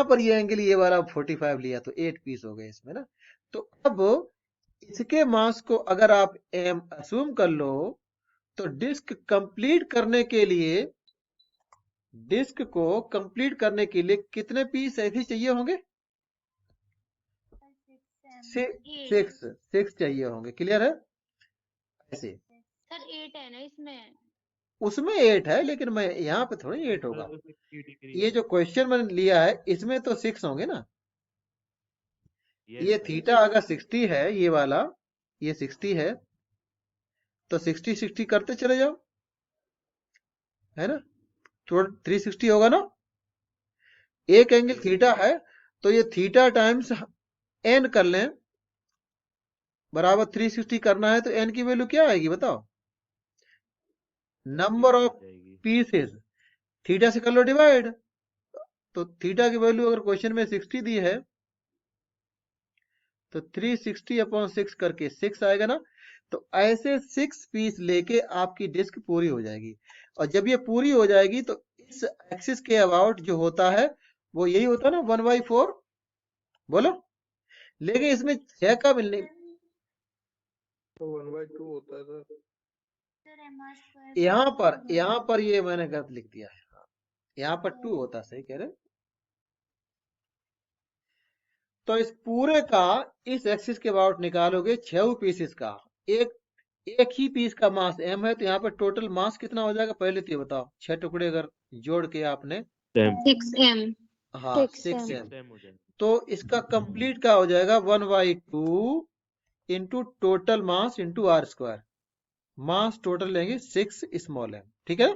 पर ये एंगल ये वाला 45 लिया तो 8 पीस हो गए इसमें ना। तो अब इसके मास को अगर आप m असूम कर लो, तो डिस्क को कंप्लीट करने के लिए कितने पीस ऐसे चाहिए होंगे? 6 चाहिए होंगे। क्लियर है? ऐसे सर 8 है ना इसमें? उसमें 8 है, लेकिन मैं यहाँ पे थोड़ी 8 होगा। 60 डिग्री ये जो क्वेश्चन मैंने लिया है इसमें तो 6 होंगे ना। ये थीटा अगर 60 है, ये वाला ये 60 है, तो 60 करते चले जाओ, है ना, तो 360 होगा ना। एक एंगल थीटा है, तो ये थीटा टाइम्स n कर लें बराबर 360 करना है, तो n की वैल्यू क्या आएगी बताओ? नंबर ऑफ पीसेस, थीटा से कर लो डिवाइड। तो थीटा की वैल्यू अगर क्वेश्चन में 60 दी है, तो 360/6 करके 6 आएगा ना। तो ऐसे 6 पीस लेके आपकी डिस्क पूरी हो जाएगी। और जब ये पूरी हो जाएगी तो इस एक्सिस के अबाउट जो होता है वो यही होता है ना, 1/4। बोलो। लेकिन इसमें 6 का मिलने, तो 1/2 होता है सर। Sir, MR square यहाँ पर ये मैंने गलत लिख दिया है, यहाँ पर 2 होता है, सही कह रहे। तो इस पूरे का इस एक्सिस के अबाउट निकालोगे 6 पीसेस का, एक ही पीस का मास m है, तो यहाँ पर टोटल मास कितना हो जाएगा पहले तो ये बताओ। 6 टुकड़े अगर जोड़ के आपने, 6m. हाँ 6m, हो जाएगा। तो इसका कंप्लीट क्या हो जाएगा, 1/2 into total mass into R square. Mass total लेंगे 6 स्मॉल m, ठीक है।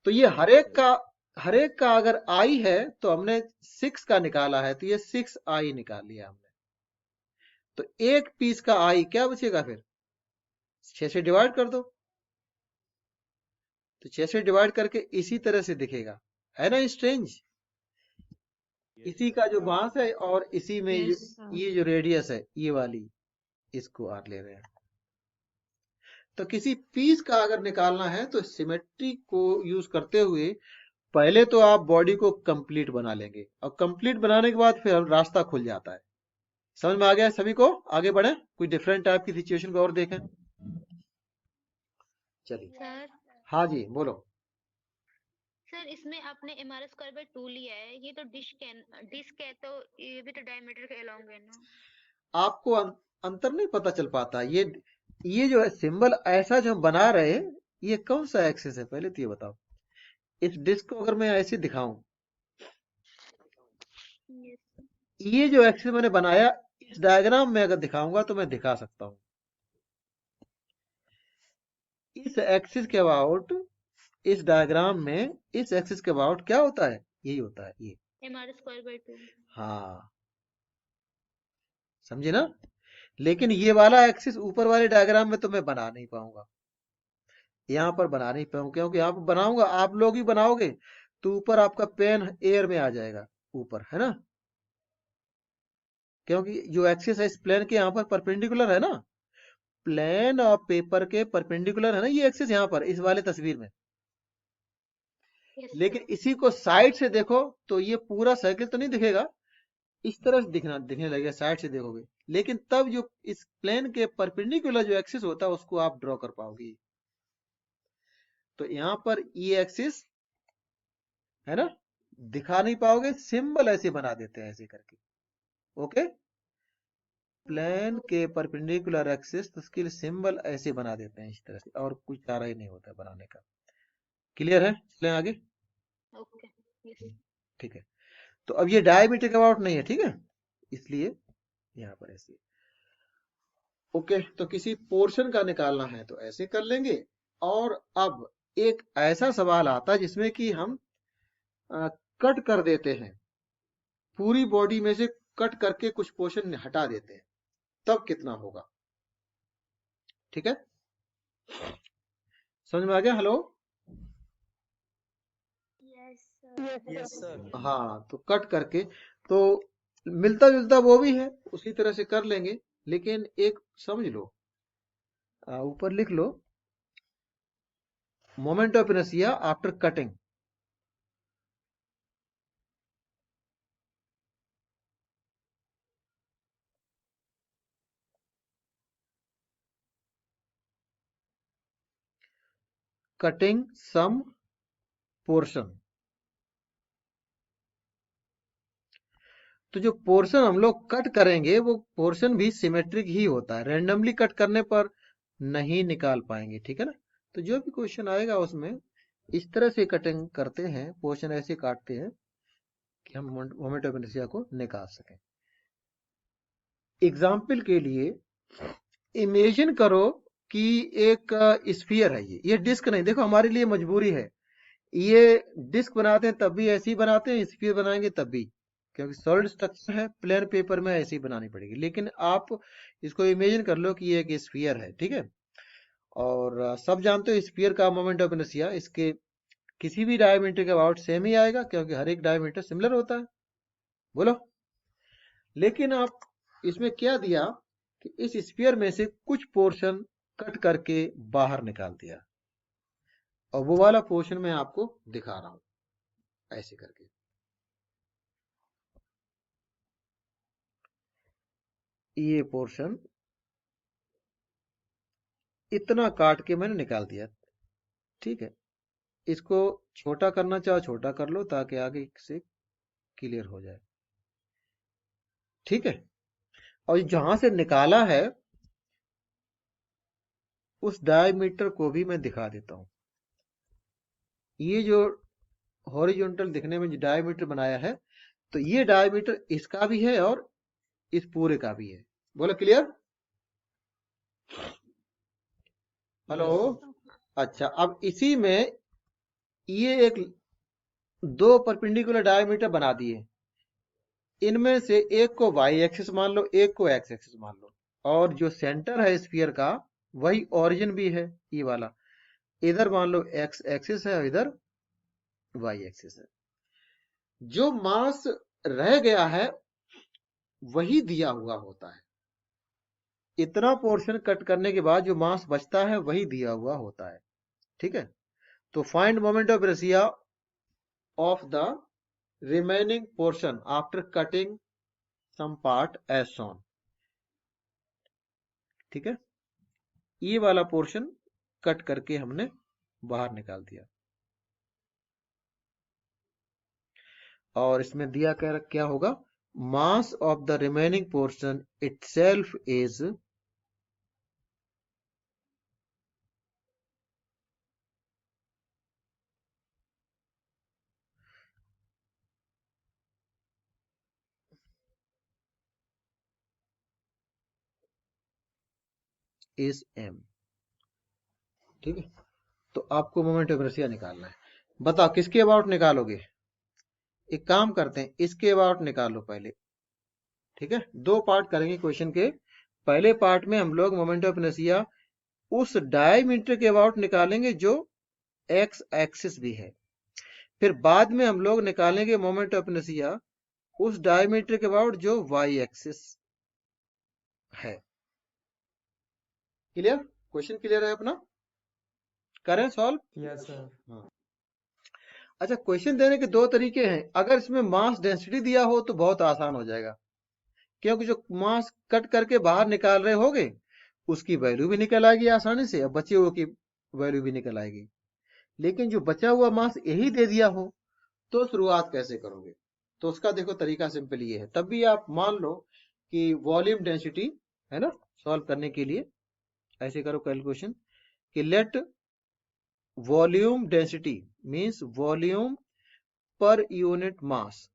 तो ये हर एक का अगर i है तो हमने 6 का निकाला है, तो ये 6i निकाल लिया हमने। तो एक पीस का i क्या बचेगा फिर? 6 से डिवाइड कर दो, तो 6 से डिवाइड करके इसी तरह से दिखेगा, है ना स्ट्रेंज। इसी का जो मास है और इसी में Yes, sir. ये जो रेडियस है ये वाली, इसको आर ले रहे हैं। तो किसी पीस का अगर निकालना है तो सिमेट्री को यूज करते हुए पहले तो आप बॉडी को कंप्लीट बना लेंगे, और कंप्लीट बनाने के बाद फिर रास्ता खुल जाता है। समझ में आ गया सभी को? आगे बढ़े, कोई डिफरेंट टाइप की सिचुएशन को और देखें। चलिए, सर हाँ जी बोलो। सर इसमें आपने mr²/2 लिया है, ये तो डिस्क है, तो ये भी तो डायमीटर के अलोंग है ना। आपको अंतर नहीं पता चल पाता। ये जो है सिंबल ऐसा जो हम बना रहे हैं, ये कौन सा एक्सिस है पहले तो ये बताओ। इस डिस्क को अगर मैं ऐसे दिखाऊं, Yes. ये जो एक्सिस मैंने बनाया इस डायग्राम में अगर दिखाऊंगा तो मैं दिखा सकता हूं। इस एक्सिस के अबाउट, इस डायग्राम में इस एक्सिस के अबाउट क्या होता है, यही होता है ये। mr²/2. हाँ, समझे ना। लेकिन ये वाला एक्सिस ऊपर वाले डायग्राम में तो मैं बना नहीं पाऊंगा, यहाँ पर बना नहीं पाऊंगा, क्योंकि यहाँ पर बनाऊंगा आप लोग ही बनाओगे तो ऊपर आपका पेन एयर में आ जाएगा ऊपर, है ना। क्योंकि जो एक्सिस है इस प्लेन के यहाँ पर परपेंडिकुलर है ना, प्लेन और पेपर के परपेंडिकुलर है ना ये एक्सिस यहाँ पर इस वाले तस्वीर में। यस लेकिन इसी को साइड से देखो तो ये पूरा सर्किल तो नहीं दिखेगा, इस तरह से दिखने लगेगा साइड से देखोगे, लेकिन तब जो इस प्लेन के परपेंडिकुलर जो एक्सिस होता है उसको आप ड्रॉ कर पाओगे। तो यहाँ पर ई एक्सिस है ना, दिखा नहीं पाओगे, सिंबल ऐसे बना देते हैं ऐसे करके। ओके, प्लेन के परपेंडिकुलर एक्सिस तो उसके लिए सिंबल ऐसे बना देते हैं इस तरह से, और कुछ चारा ही नहीं होता बनाने का। क्लियर है? चलें आगे। ओके यस ठीक है, तो अब ये डायमीटर का अबाउट नहीं है, ठीक है, इसलिए यहाँ पर ऐसे। ओके, तो किसी पोर्शन का निकालना है तो ऐसे कर लेंगे। और अब एक ऐसा सवाल आता है जिसमें कि हम कट कर देते हैं, पूरी बॉडी में से कट करके कुछ पोर्शन हटा देते हैं, तब कितना होगा? ठीक है, समझ में आ गया? Hello, yes sir. हाँ, तो कट करके तो मिलता जुलता वो भी है, उसी तरह से कर लेंगे, लेकिन एक समझ लो, ऊपर लिख लो, moment of inertia after cutting. Cutting some portion, तो जो पोर्शन हम लोग कट करेंगे वो पोर्शन भी सिमेट्रिक ही होता है, रैंडमली कट करने पर नहीं निकाल पाएंगे, ठीक है ना। तो जो भी क्वेश्चन आएगा उसमें इस तरह से कटिंग करते हैं, पोर्शन ऐसे काटते हैं कि हम मोमेंट ऑफ इनर्शिया को निकाल सकें। एग्जाम्पल के लिए इमेजिन करो कि एक स्फीयर है, ये डिस्क नहीं, देखो हमारे लिए मजबूरी है, ये डिस्क बनाते हैं तब भी ऐसे ही बनाते हैं, स्फीयर बनाएंगे तब भी, क्योंकि सॉलिड स्ट्रक्चर है, प्लेन पेपर में ऐसे ही बनानी पड़ेगी। लेकिन आप इसको इमेजिन कर लो कि ये एक स्फीयर है, ठीक है, और सब जानते हो स्फीयर का मोमेंट ऑफ इनर्शिया इसके किसी भी डायमीटर के अबाउट सेम ही आएगा, क्योंकि हर एक डायमीटर सिमिलर होता है, बोलो। लेकिन आप इसमें क्या दिया कि इस स्फीयर में से कुछ पोर्शन कट करके बाहर निकाल दिया, और वो वाला पोर्शन मैं आपको दिखा रहा हूं ऐसे करके। ये पोर्शन इतना काट के मैंने निकाल दिया, ठीक है, इसको छोटा करना चाहो छोटा कर लो ताकि आगे से क्लियर हो जाए, ठीक है। और जहां से निकाला है उस डायमीटर को भी मैं दिखा देता हूं। ये जो हॉरिजॉन्टल दिखने में जो डायमीटर बनाया है, तो ये डायमीटर इसका भी है और इस पूरे का भी है, बोलो क्लियर? हेलो, अच्छा, अब इसी में ये एक दो परपेंडिकुलर डायमीटर बना दिए, इनमें से एक को वाई एक्सिस मान लो, एक को एक्स एक्सिस मान लो, और जो सेंटर है स्फीयर का वही ओरिजिन भी है, ये वाला, इधर मान लो एक्स एक्सिस है और इधर वाई एक्सिस है। जो मास रह गया है वही दिया हुआ होता है, इतना पोर्शन कट करने के बाद जो मास बचता है वही दिया हुआ होता है, ठीक है। तो find moment of inertia of the remaining portion after cutting some part as shown, ठीक है, ये वाला पोर्शन कट करके हमने बाहर निकाल दिया, और इसमें दिया क्या होगा, mass of the remaining portion itself is m, ठीक है। तो आपको मोमेंट ऑफ इनर्शिया निकालना है, बताओ किसके अबाउट निकालोगे? एक काम करते हैं, इसके अबाउट निकालो पहले, ठीक है। दो पार्ट करेंगे क्वेश्चन के, पहले पार्ट में हम लोग मोमेंट ऑफ इनर्शिया उस डायमीटर के अबाउट निकालेंगे जो एक्स एक्सिस भी है, फिर बाद में हम लोग निकालेंगे मोमेंट ऑफ इनर्शिया उस डायमीटर के अबाउट जो वाई एक्सिस है। क्लियर? क्वेश्चन क्लियर है अपना? करें सॉल्व? Yes sir. हाँ, अच्छा, क्वेश्चन देने के दो तरीके हैं। अगर इसमें मास डेंसिटी दिया हो तो बहुत आसान हो जाएगा, क्योंकि जो मास कट करके बाहर निकाल रहे होगे उसकी वैल्यू भी निकल आएगी आसानी से, और बचे हुए की वैल्यू भी निकल आएगी। लेकिन जो बचा हुआ मास यही दे दिया हो तो शुरुआत कैसे करोगे? तो उसका देखो तरीका सिंपल ये है। तब भी आप मान लो कि वॉल्यूम डेंसिटी है ना, सॉल्व करने के लिए ऐसे करो कैलकुलेशन कि let volume density means volume per unit mass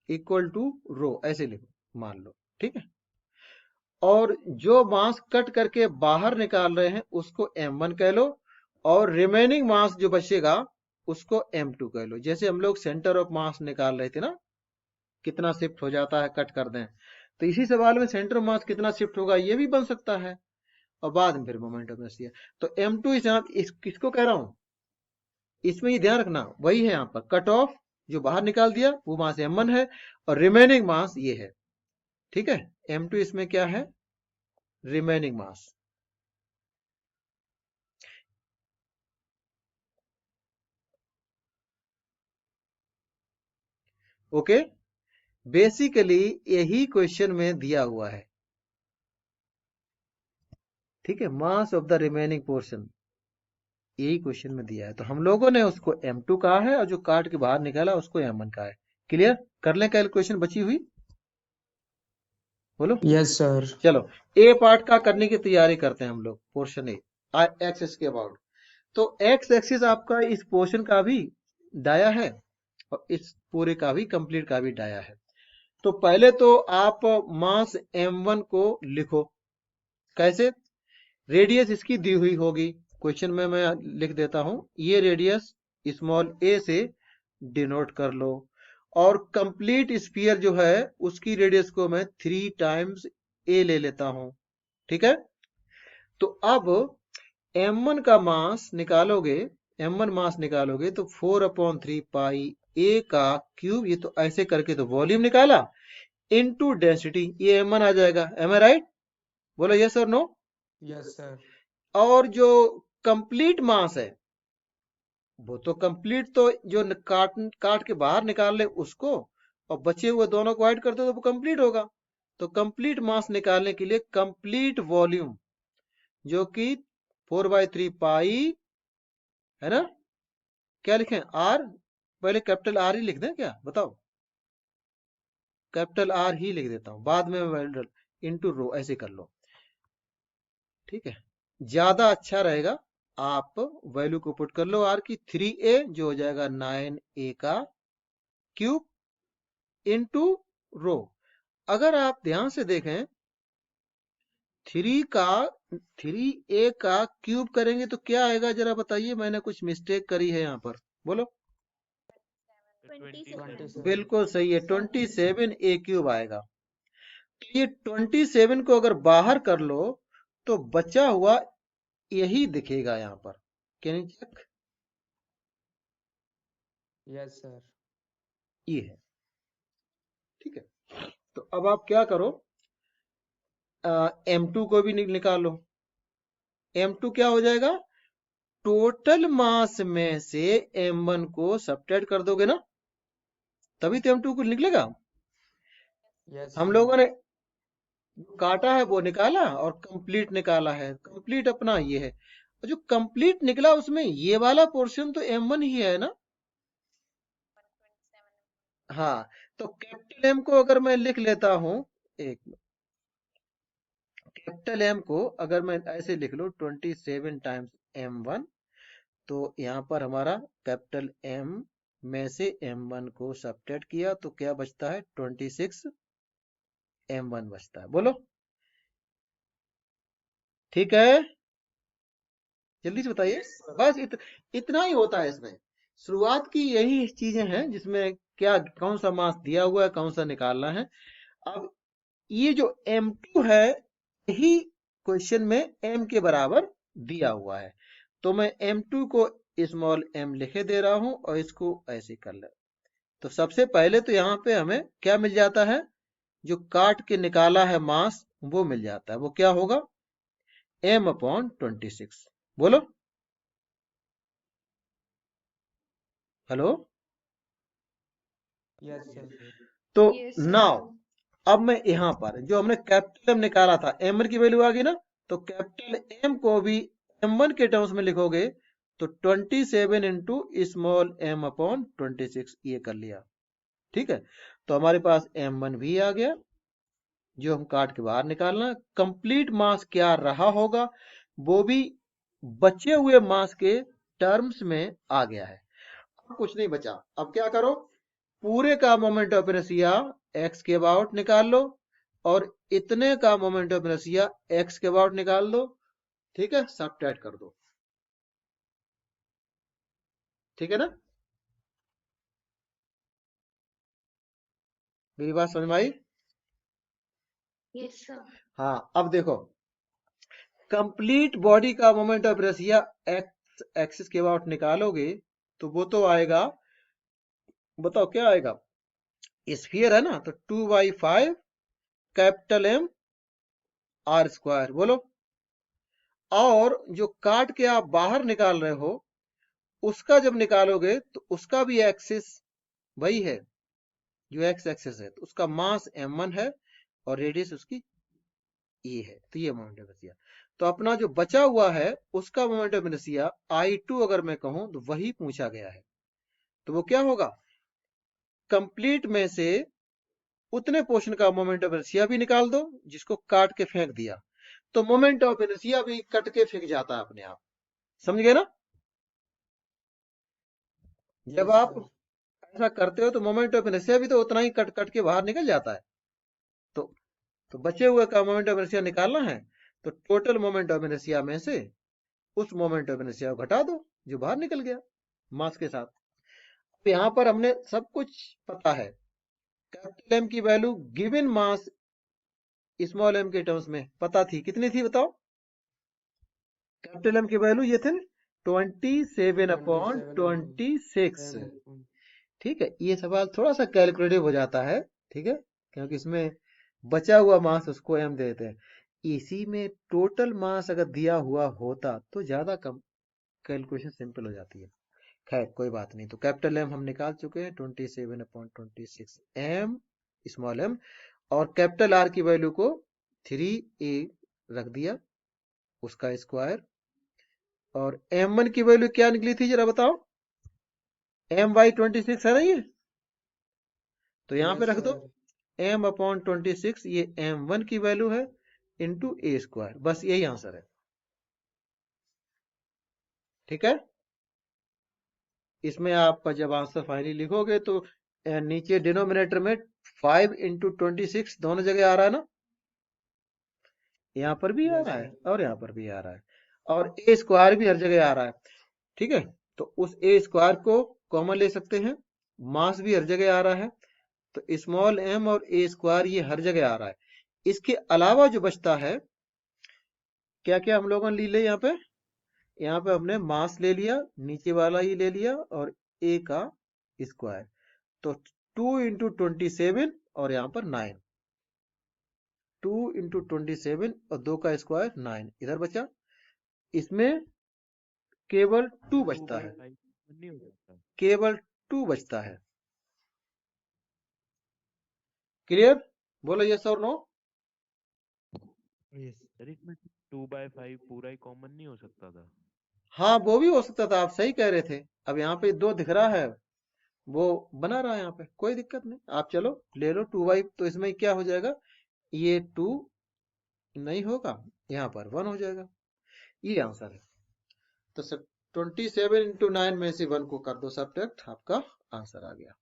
equal to rho, ऐसे लिखो मान लो, ठीक है। और जो मास कट करके बाहर निकाल रहे हैं उसको m1 कह लो, और रिमेनिंग मास जो बचेगा उसको m2 कह लो। जैसे हम लोग सेंटर ऑफ मास निकाल रहे थे ना, कितना शिफ्ट हो जाता है कट कर दें, तो इसी सवाल में सेंटर ऑफ मास कितना शिफ्ट होगा ये भी बन सकता है, और बाद में फिर मोमेंट ऑफ इनर्शिया। तो m2 किसको कह रहा हूं, इसमें ये ध्यान रखना वही है, यहाँ पर कट ऑफ जो बाहर निकाल दिया वो मास m1 है, और रिमेनिंग मास ये है, ठीक है। m2 इसमें क्या है, रिमेनिंग मास। ओके, बेसिकली यही क्वेश्चन में दिया हुआ है, ठीक है। Mass of the remaining portion यही क्वेश्चन में दिया है, तो हम लोगों ने उसको m2 कहा है, और जो काट के बाहर निकाला उसको m1 कहा है। क्लियर? कर लें कैलकुलेशन बची हुई, बोलो। Yes sir. चलो ए पार्ट का करने की तैयारी करते हैं हम लोग, पोर्शन ए एक्सिस के अबाउट। तो एक्स एक्सिस आपका इस पोर्शन का भी डाया है, और इस पूरे का भी कंप्लीट का भी डाया है। तो पहले तो आप मास m1 को लिखो, कैसे? रेडियस इसकी दी हुई होगी, क्वेश्चन में मैं लिख देता हूं, ये रेडियस स्मॉल ए से डिनोट कर लो, और कंप्लीट स्फीयर जो है उसकी रेडियस को मैं 3 टाइम्स ए ले लेता हूं, ठीक है। तो अब m1 का मास निकालोगे, m1 मास निकालोगे तो 4/3 पाई ए का क्यूब, ये तो ऐसे करके तो वॉल्यूम निकाला, इनटू डेंसिटी, ये m1 आ जाएगा। एम आई राइट? बोलो यस और नो। Yes sir. और जो कंप्लीट मास है वो तो कंप्लीट, तो जो काट के बाहर निकाल ले उसको, और बचे हुए दोनों को ऐड करते तो वो कंप्लीट होगा। तो कंप्लीट मास निकालने के लिए कंप्लीट वॉल्यूम जो कि 4/3 पाई है ना, क्या लिखें, आर, पहले कैपिटल आर ही लिख दें क्या, बताओ? कैपिटल आर ही लिख देता हूं, बाद में मैं इनटू रो ऐसे कर लो, ठीक है। ज्यादा अच्छा रहेगा, आप वैल्यू को पुट कर लो आर की, 3a जो हो जाएगा 9a का क्यूब इनटू रो। अगर आप ध्यान से देखें 3a का क्यूब करेंगे तो क्या आएगा जरा बताइए, मैंने कुछ मिस्टेक करी है यहाँ पर, बोलो। 27 बिल्कुल सही है, 27a क्यूब आएगा। तो ये 27 को अगर बाहर कर लो तो बचा हुआ यही दिखेगा यहाँ पर, can you check? Yes sir. ये है, ठीक है। तो अब आप क्या करो, m2 को भी निकालो। m2 क्या हो जाएगा, टोटल मास में से m1 को सब्ट्रैक्ट कर दोगे ना, तभी तो m2 को निकलेगा। यस हम सर। लोगों ने काटा है वो निकाला, और कंप्लीट निकाला है, कंप्लीट अपना ये है, और जो कंप्लीट निकला उसमें ये वाला पोर्शन तो m1 ही है ना। हाँ, तो कैपिटल M को अगर मैं लिख लेता हूं, एक कैपिटल M को अगर मैं ऐसे लिख लूं 27 टाइम्स m1, तो यहाँ पर हमारा कैपिटल M में से m1 को सब्ट्रैक्ट किया तो क्या बचता है, 26 m1 बचता है, बोलो। ठीक है, जल्दी से बताइए। बस इतना ही होता है इसमें, शुरुआत की यही चीजें हैं जिसमें क्या कौन सा मास दिया हुआ है, कौन सा निकालना है। अब ये जो m2 है यही क्वेश्चन में m के बराबर दिया हुआ है, तो मैं m2 को स्मॉल m लिखे दे रहा हूं, और इसको ऐसे कर ले। तो सबसे पहले तो यहाँ पे हमें क्या मिल जाता है, जो काट के निकाला है मास वो मिल जाता है, वो क्या होगा, m/26, बोलो। हेलो। Yes, sir. तो Yes, sir. नाउ अब मैं यहां पर जो हमने कैपिटल एम निकाला था, M1 की वैल्यू आ गई ना, तो कैपिटल एम को भी M1 के टर्म्स में लिखोगे तो 27 इंटू स्मॉल m अपॉन 26 ये कर लिया। ठीक है, तो हमारे पास M1 भी आ गया जो हम काट के बाहर निकालना। कंप्लीट मास क्या रहा होगा वो भी बचे हुए मास के टर्म्स में आ गया है। अब कुछ नहीं बचा, अब क्या करो, पूरे का मोमेंट ऑफ इनर्शिया x के अबाउट निकाल लो और इतने का मोमेंट ऑफ इनर्शिया x के अबाउट निकाल दो। ठीक है, सबट्रैक्ट कर दो। ठीक है ना, मेरी बात समझ में आई? Yes sir. हाँ, अब देखो कंप्लीट बॉडी का moment of inertia x axis के अबाउट निकालोगे तो वो तो आएगा, बताओ क्या आएगा, स्फीयर है ना, तो 2/5 कैपिटल M R स्क्वायर। बोलो, और जो काट के आप बाहर निकाल रहे हो उसका जब निकालोगे तो उसका भी एक्सिस वही है जो एक्स एक्सिस है, तो उसका मास m1 है और रेडियस उसकी e है। तो ये मोमेंट ऑफ इनर्शिया। तो अपना जो बचा हुआ है उसका मोमेंट ऑफ इनर्शिया I2 अगर मैं कहूं तो वही पूछा गया है। तो वो क्या होगा, कंप्लीट में से उतने पोर्शन का मोमेंट ऑफ इनर्शिया भी निकाल दो जिसको काट के फेंक दिया, तो मोमेंट ऑफ इनर्शिया भी कट के फेंक जाता है अपने आप। समझ गए ना? जब Yes, आप sir. ऐसा करते हो तो मोमेंट ऑफ इनर्शिया भी तो उतना ही कट कट के बाहर निकल जाता है। तो बचे हुए का मोमेंट ऑफ इनर्शिया निकालना है तो टोटल मोमेंट ऑफ इनर्शिया में से उस मोमेंट ऑफ इनर्शिया को घटा दो जो बाहर निकल गया मास के साथ। अब यहां पर हमने सब कुछ पता है, कैपिटल एम की value given mass small M के टर्म्स में पता थी, कितनी थी बताओ? कैपिटल एम की वैल्यू ये थे 27 अपॉन 26। M. ठीक है, ये सवाल थोड़ा सा कैलकुलेटिव हो जाता है, ठीक है, क्योंकि इसमें बचा हुआ मास उसको एम देते हैं। इसी में टोटल मास अगर दिया हुआ होता तो ज्यादा कम कैलकुलेशन सिंपल हो जाती है। खैर कोई बात नहीं, तो कैपिटल एम हम निकाल चुके हैं 27 अपॉन 26 एम स्मॉल एम, और कैपिटल आर की वैल्यू को 3a रख दिया उसका स्क्वायर, और m1 की वैल्यू क्या निकली थी जरा बताओ? m/26 है ना ये, तो यहां पे Yes, रख दो sir. m अपॉन 26, ये m1 की वैल्यू है इंटू a स्क्वायर, बस यही आंसर है। ठीक है, इसमें आप जब आंसर फाइनली लिखोगे तो नीचे डिनोमिनेटर में 5 इंटू 26 दोनों जगह आ रहा है ना, यहाँ पर भी आ Yes, रहा है sir. और यहाँ पर भी आ रहा है, और ए स्क्वायर भी हर जगह आ रहा है। ठीक है, तो उस ए स्क्वायर को कॉमन ले सकते हैं, मास भी हर जगह आ रहा है, तो स्मॉल एम और ए स्क्वायर ये हर जगह आ रहा है। इसके अलावा जो बचता है, क्या क्या हम लोगों ने ले लिया यहाँ पे हमने मास ले लिया, नीचे वाला ही ले लिया, और ए का स्क्वायर, तो 2 इंटू 27 और यहाँ पर 9, 2 इंटू 27 और 2 का स्क्वायर 9 इधर बचा, इसमें केवल 2 बचता है, नहीं हो जाता। केवल 2 बचता है। क्लियर? बोलो यस और नो। सर इसमें 2/5 पूरा ही कॉमन नहीं हो सकता था? हाँ वो भी हो सकता था, आप सही कह रहे थे। अब यहाँ पे 2 दिख रहा है, वो बना रहा है यहाँ पे, कोई दिक्कत नहीं, आप चलो ले लो 2/, तो इसमें क्या हो जाएगा, ये 2 नहीं होगा, यहाँ पर 1 हो जाएगा, ये आंसर है। तो सब 27 इंटू 9 में से 1 को कर दो सब्ट्रैक्ट, आपका आंसर आ गया।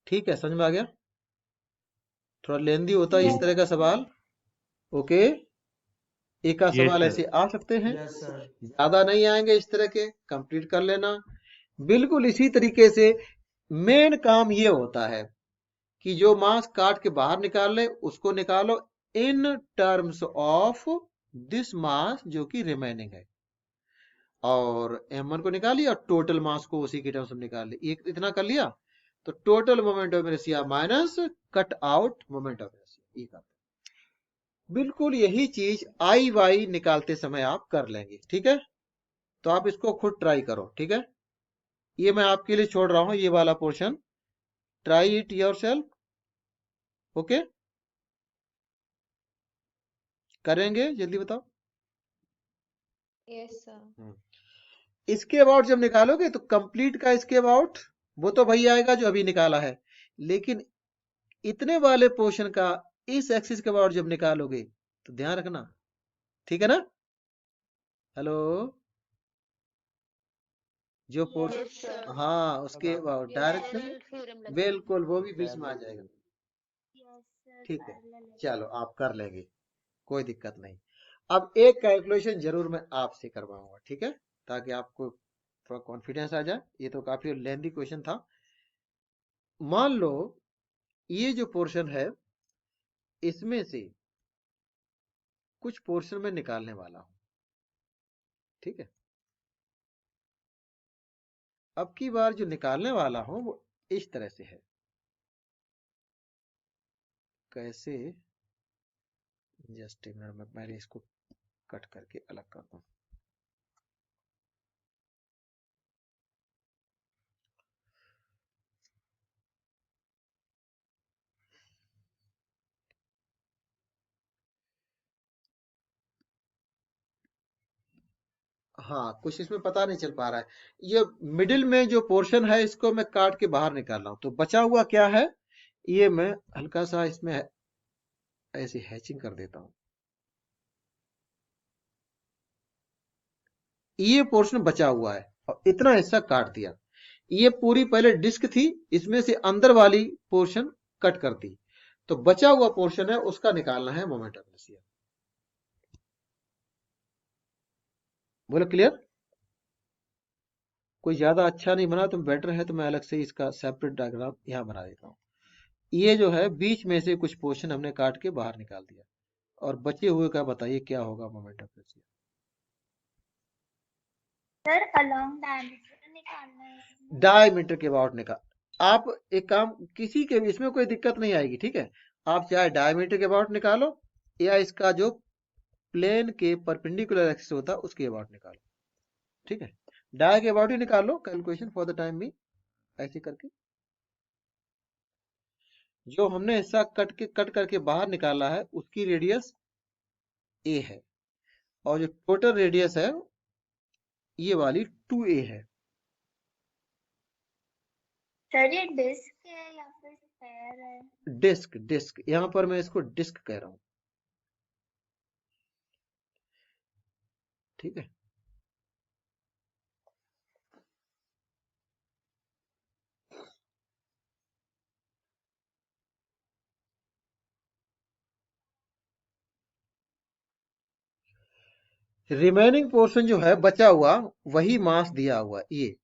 ठीक है, समझ में आ गया? थोड़ा लेंदी होता है इस तरह का सवाल। ओके, एक आध सवाल ऐसे आ सकते हैं, Yes, sir. ज्यादा नहीं आएंगे इस तरह के, कंप्लीट कर लेना। बिल्कुल इसी तरीके से मेन काम ये होता है कि जो मास काट के बाहर निकाल ले उसको निकालो इन टर्म्स ऑफ दिस मास जो कि रिमेनिंग है, और m1 को निकालिए और टोटल मास को उसी के टर्म्स में निकाल लिया, एक इतना कर लिया, तो total moment of inertia minus cut out moment of inertia, ये करते हैं। बिल्कुल यही चीज आई वाई निकालते समय आप कर लेंगे। ठीक है, तो आप इसको खुद ट्राई करो, ठीक है। ये मैं आपके लिए छोड़ रहा हूं, ये वाला portion, try it yourself, okay. करेंगे, जल्दी बताओ। Yes sir. इसके अबाउट जब निकालोगे तो कंप्लीट का इसके अबाउट वो तो वही आएगा जो अभी निकाला है, लेकिन इतने वाले पोर्शन का इस एक्सिस के अबाउट जब निकालोगे तो ध्यान रखना, ठीक है ना। हेलो, जो Yes, पोर्शन, यस सर। हाँ उसके अबाउट डायरेक्टली पैरेलल थ्योरम लगा। बिल्कुल वो भी बीच में आ जाएगा, yes, sir, ठीक है। parallel चलो आप कर लेंगे, कोई दिक्कत नहीं। अब एक कैलकुलेशन जरूर मैं आपसे करवाऊंगा, ठीक है, ताकि आपको थोड़ा कॉन्फिडेंस आ जाए। ये तो काफी लेंथी क्वेश्चन था। मान लो ये जो पोर्शन है इसमें से कुछ पोर्शन में निकालने वाला हूं, ठीक है। अब की बार जो निकालने वाला हूं वो इस तरह से है। कैसे, जस्ट एक मिनट में पहले इसको कट करके अलग करता हूं। हाँ कुछ इसमें पता नहीं चल पा रहा है। ये मिडिल में जो पोर्शन है इसको मैं काट के बाहर निकाल रहा हूं, तो बचा हुआ क्या है ये मैं हल्का सा इसमें ऐसे हैचिंग कर देता हूं। ये पोर्शन बचा हुआ है और इतना हिस्सा काट दिया। ये पूरी पहले डिस्क थी, इसमें से अंदर वाली पोर्शन कट कर दी, तो बचा हुआ पोर्शन है उसका निकालना है मोमेंट ऑफ इनर्शिया। बोलो क्लियर। कोई ज्यादा अच्छा नहीं बना तो बेटर है, तो मैं अलग से इसका सेपरेट डायग्राम यहां बना देता हूं। ये जो है बीच में से कुछ पोर्शन हमने काट के बाहर निकाल दिया, और बचे हुए का बताइए क्या होगा moment of inertia. sir, along diameter निकालना है इसमें। डायमीटर के अबाउट निकाल। आप एक काम, किसी के भी इसमें कोई दिक्कत नहीं आएगी, ठीक है। आप चाहे डायमीटर के अबाउट निकालो या इसका जो प्लेन के परपेंडिकुलर एक्सिस होता है उसके अबाउट निकालो, ठीक है। डाय के अबाउट ही निकालो, कैलकुलेशन फॉर द टाइम भी ऐसे करके। जो हमने हिस्सा कट करके बाहर निकाला है उसकी रेडियस ए है, और जो टोटल रेडियस है ये वाली 2a है। सर ये डिस्क है या फिर स्फेयर है? डिस्क, डिस्क यहां पर मैं इसको डिस्क कह रहा हूं, ठीक है। रिमेनिंग पोर्शन जो है बचा हुआ वही मास दिया हुआ ये,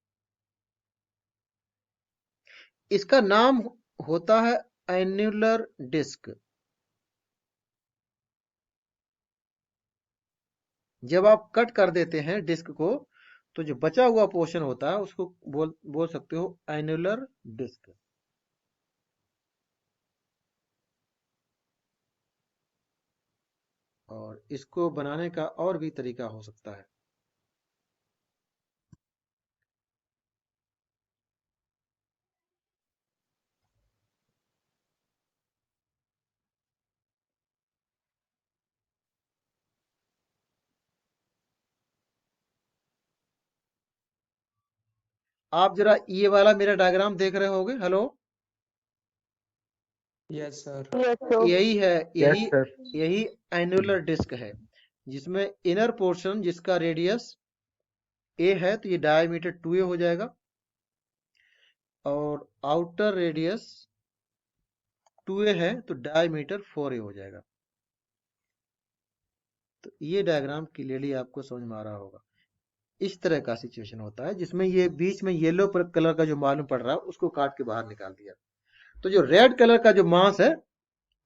इसका नाम होता है एन्युलर डिस्क। जब आप कट कर देते हैं डिस्क को तो जो बचा हुआ पोर्शन होता है उसको बोल सकते हो एन्युलर डिस्क। और इसको बनाने का और भी तरीका हो सकता है। आप जरा ये वाला मेरा डायग्राम देख रहे होगे, हेलो। Yes, sir. यही है, यस सर। यही एन्युलर डिस्क है, जिसमें इनर पोर्शन जिसका रेडियस ए है तो ये डायमीटर 2a हो जाएगा, और आउटर रेडियस 2a है तो डायमीटर 4a हो जाएगा। तो ये डायग्राम क्लियरली आपको समझ में आ रहा होगा। इस तरह का सिचुएशन होता है जिसमें ये बीच में येलो कलर का जो मालूम पड़ रहा है उसको काट के बाहर निकाल दिया, तो जो रेड कलर का जो मास है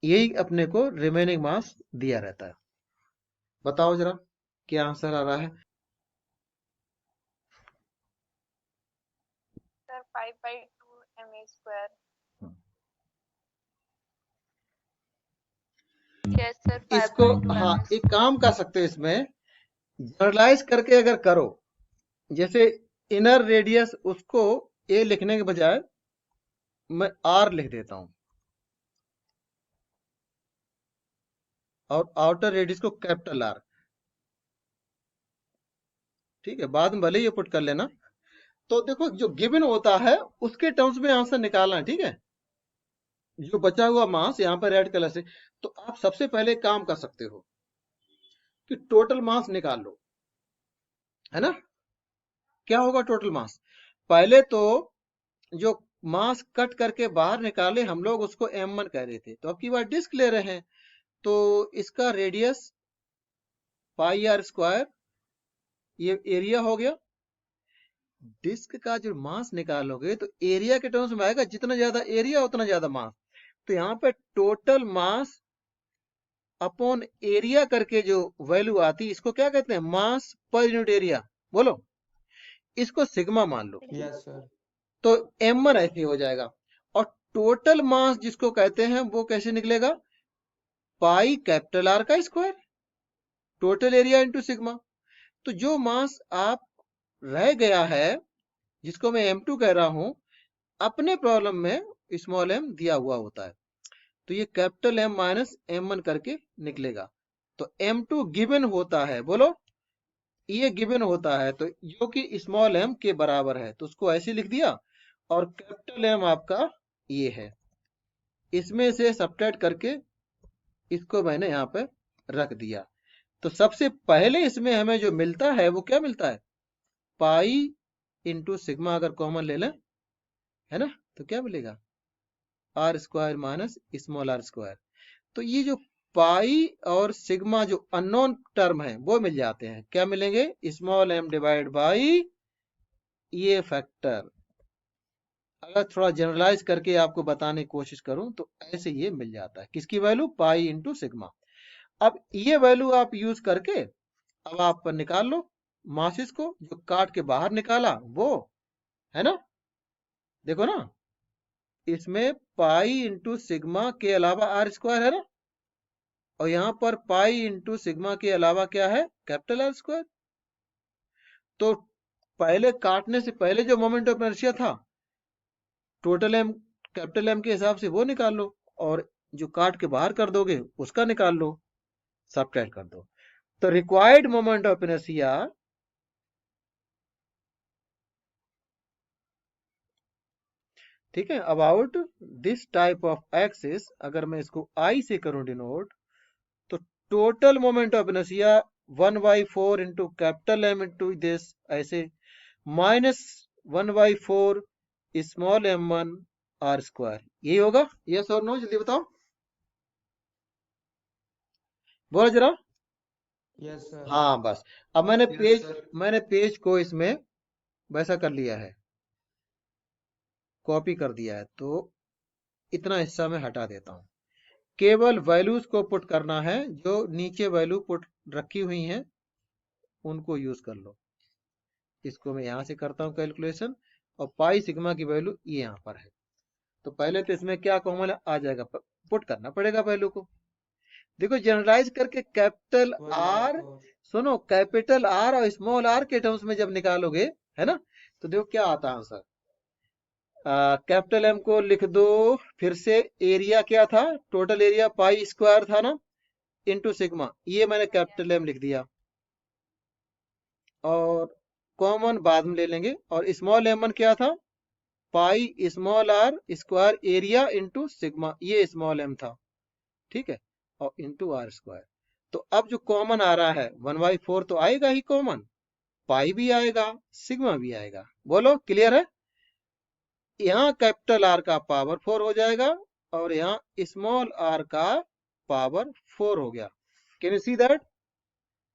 यही अपने को रिमेनिंग मास दिया रहता है। बताओ जरा क्या आंसर आ रहा है। Sir 5/2 ma²। यस सर, इसको 5/2 हाँ ma²। एक काम कर सकते हो, इसमें जनरलाइज करके अगर करो जैसे इनर रेडियस उसको ए लिखने के बजाय मैं आर लिख देता हूं और आउटर रेडियस को कैपिटल आर। ठीक है, बाद में भले ही ये पुट कर लेना। तो देखो जो गिवन होता है उसके टर्म्स में आंसर निकालना है। ठीक है, जो बचा हुआ मास यहाँ पर रेड कलर से, तो आप सबसे पहले काम कर सकते हो कि टोटल मास निकाल लो, है ना। क्या होगा टोटल मास? पहले तो जो मास कट करके बाहर निकाले हम लोग उसको m1 कह रहे थे, तो अब की बार डिस्क ले रहे हैं, तो इसका रेडियस पाई आर स्क्वायर, ये एरिया हो गया। डिस्क का जो मास निकालोगे तो एरिया के टर्म्स में आएगा, जितना ज्यादा एरिया उतना ज्यादा मास। तो यहाँ पे टोटल मास अपॉन एरिया करके जो वैल्यू आती है इसको क्या कहते हैं? मास पर यूनिट एरिया। बोलो, इसको सिग्मा मान लो, Yes, sir. तो m1 ऐसे हो जाएगा। और टोटल मास जिसको कहते हैं वो कैसे निकलेगा? पाई कैपिटल आर का square, total area into sigma. तो जो मास आप रह गया है जिसको मैं m2 कह रहा हूं, अपने प्रॉब्लम में स्मॉल m दिया हुआ होता है, तो ये कैपिटल M माइनस m1 करके निकलेगा। तो m2 गिवन होता है, बोलो, ये गिवन होता है, तो जो कि स्मॉल m के बराबर है, तो उसको ऐसे लिख दिया। और कैपिटल M आपका ये है, इसमें से सब्ट्रैक्ट करके इसको मैंने यहाँ पे रख दिया। तो सबसे पहले इसमें हमें जो मिलता है वो क्या मिलता है? पाई इंटू सिग्मा अगर कॉमन ले लें, है ना, तो क्या मिलेगा? R square minus small R square. तो ये जो पाई और सिग्मा जो अननोन टर्म है वो मिल जाते हैं। क्या मिलेंगे? स्मॉल m डिवाइड बाई ये फैक्टर। अगर थोड़ा जनरलाइज करके आपको बताने की कोशिश करूं तो ऐसे ये मिल जाता है। किसकी वैल्यू? पाई इंटू सिग्मा। अब ये वैल्यू आप यूज करके अब आप निकाल लो मासिस को, जो काट के बाहर निकाला वो, है ना। देखो ना, इसमें पाई इंटू सिग्मा के अलावा आर स्क्वायर है ना, और यहां पर पाई इंटू सिग्मा के अलावा क्या है? Capital R square. तो पहले काटने से पहले जो मोमेंट ऑफ इनर्शिया था, टोटल एम कैपिटल एम के हिसाब से वो निकाल लो, और जो काट के बाहर कर दोगे उसका निकाल लो, सब्ट्रैक्ट कर दो। तो रिक्वायर्ड मोमेंट ऑफ इनर्शिया ठीक है about this type of axis, अगर मैं इसको आई से करूं डिनोट, तो total moment of inertia 1/4 into capital M into this, ऐसे minus 1/4 small m1 r square. यही होगा? यस और नो, जल्दी बताओ, बोलो जरा। Yes, sir. हाँ बस, अब मैंने पेज को इसमें वैसा कर लिया है, कॉपी कर दिया है, तो इतना हिस्सा मैं हटा देता हूं। केवल वैल्यूज को पुट करना है, जो नीचे वैल्यू पुट रखी हुई हैं उनको यूज कर लो। इसको मैं यहां से करता हूं कैलकुलेशन, और पाई सिग्मा की वैल्यू ये यहां पर है। तो पहले तो इसमें क्या कॉमन आ जाएगा? पुट करना पड़ेगा वैल्यू को। देखो जनरलाइज करके कैपिटल आर, 1/4. सुनो, कैपिटल आर और स्मॉल आर के टर्म्स में जब निकालोगे, है ना, तो देखो क्या आता है आंसर। कैपिटल एम को लिख दो, फिर से एरिया क्या था? टोटल एरिया पाई स्क्वायर था ना, इंटू सिग्मा, ये मैंने कैपिटल एम लिख दिया, और कॉमन बाद में ले लेंगे। और स्मॉल एम वन क्या था? Pi small R square area into sigma, ये स्मॉल एम था, ठीक है, और इंटू आर स्क्वायर। तो अब जो कॉमन आ रहा है 1/4 तो आएगा ही कॉमन, पाई भी आएगा, सिग्मा भी आएगा। बोलो, क्लियर है? यहाँ कैपिटल आर का पावर 4 हो जाएगा, और यहाँ स्मॉल आर का पावर 4 हो गया। Can you see that?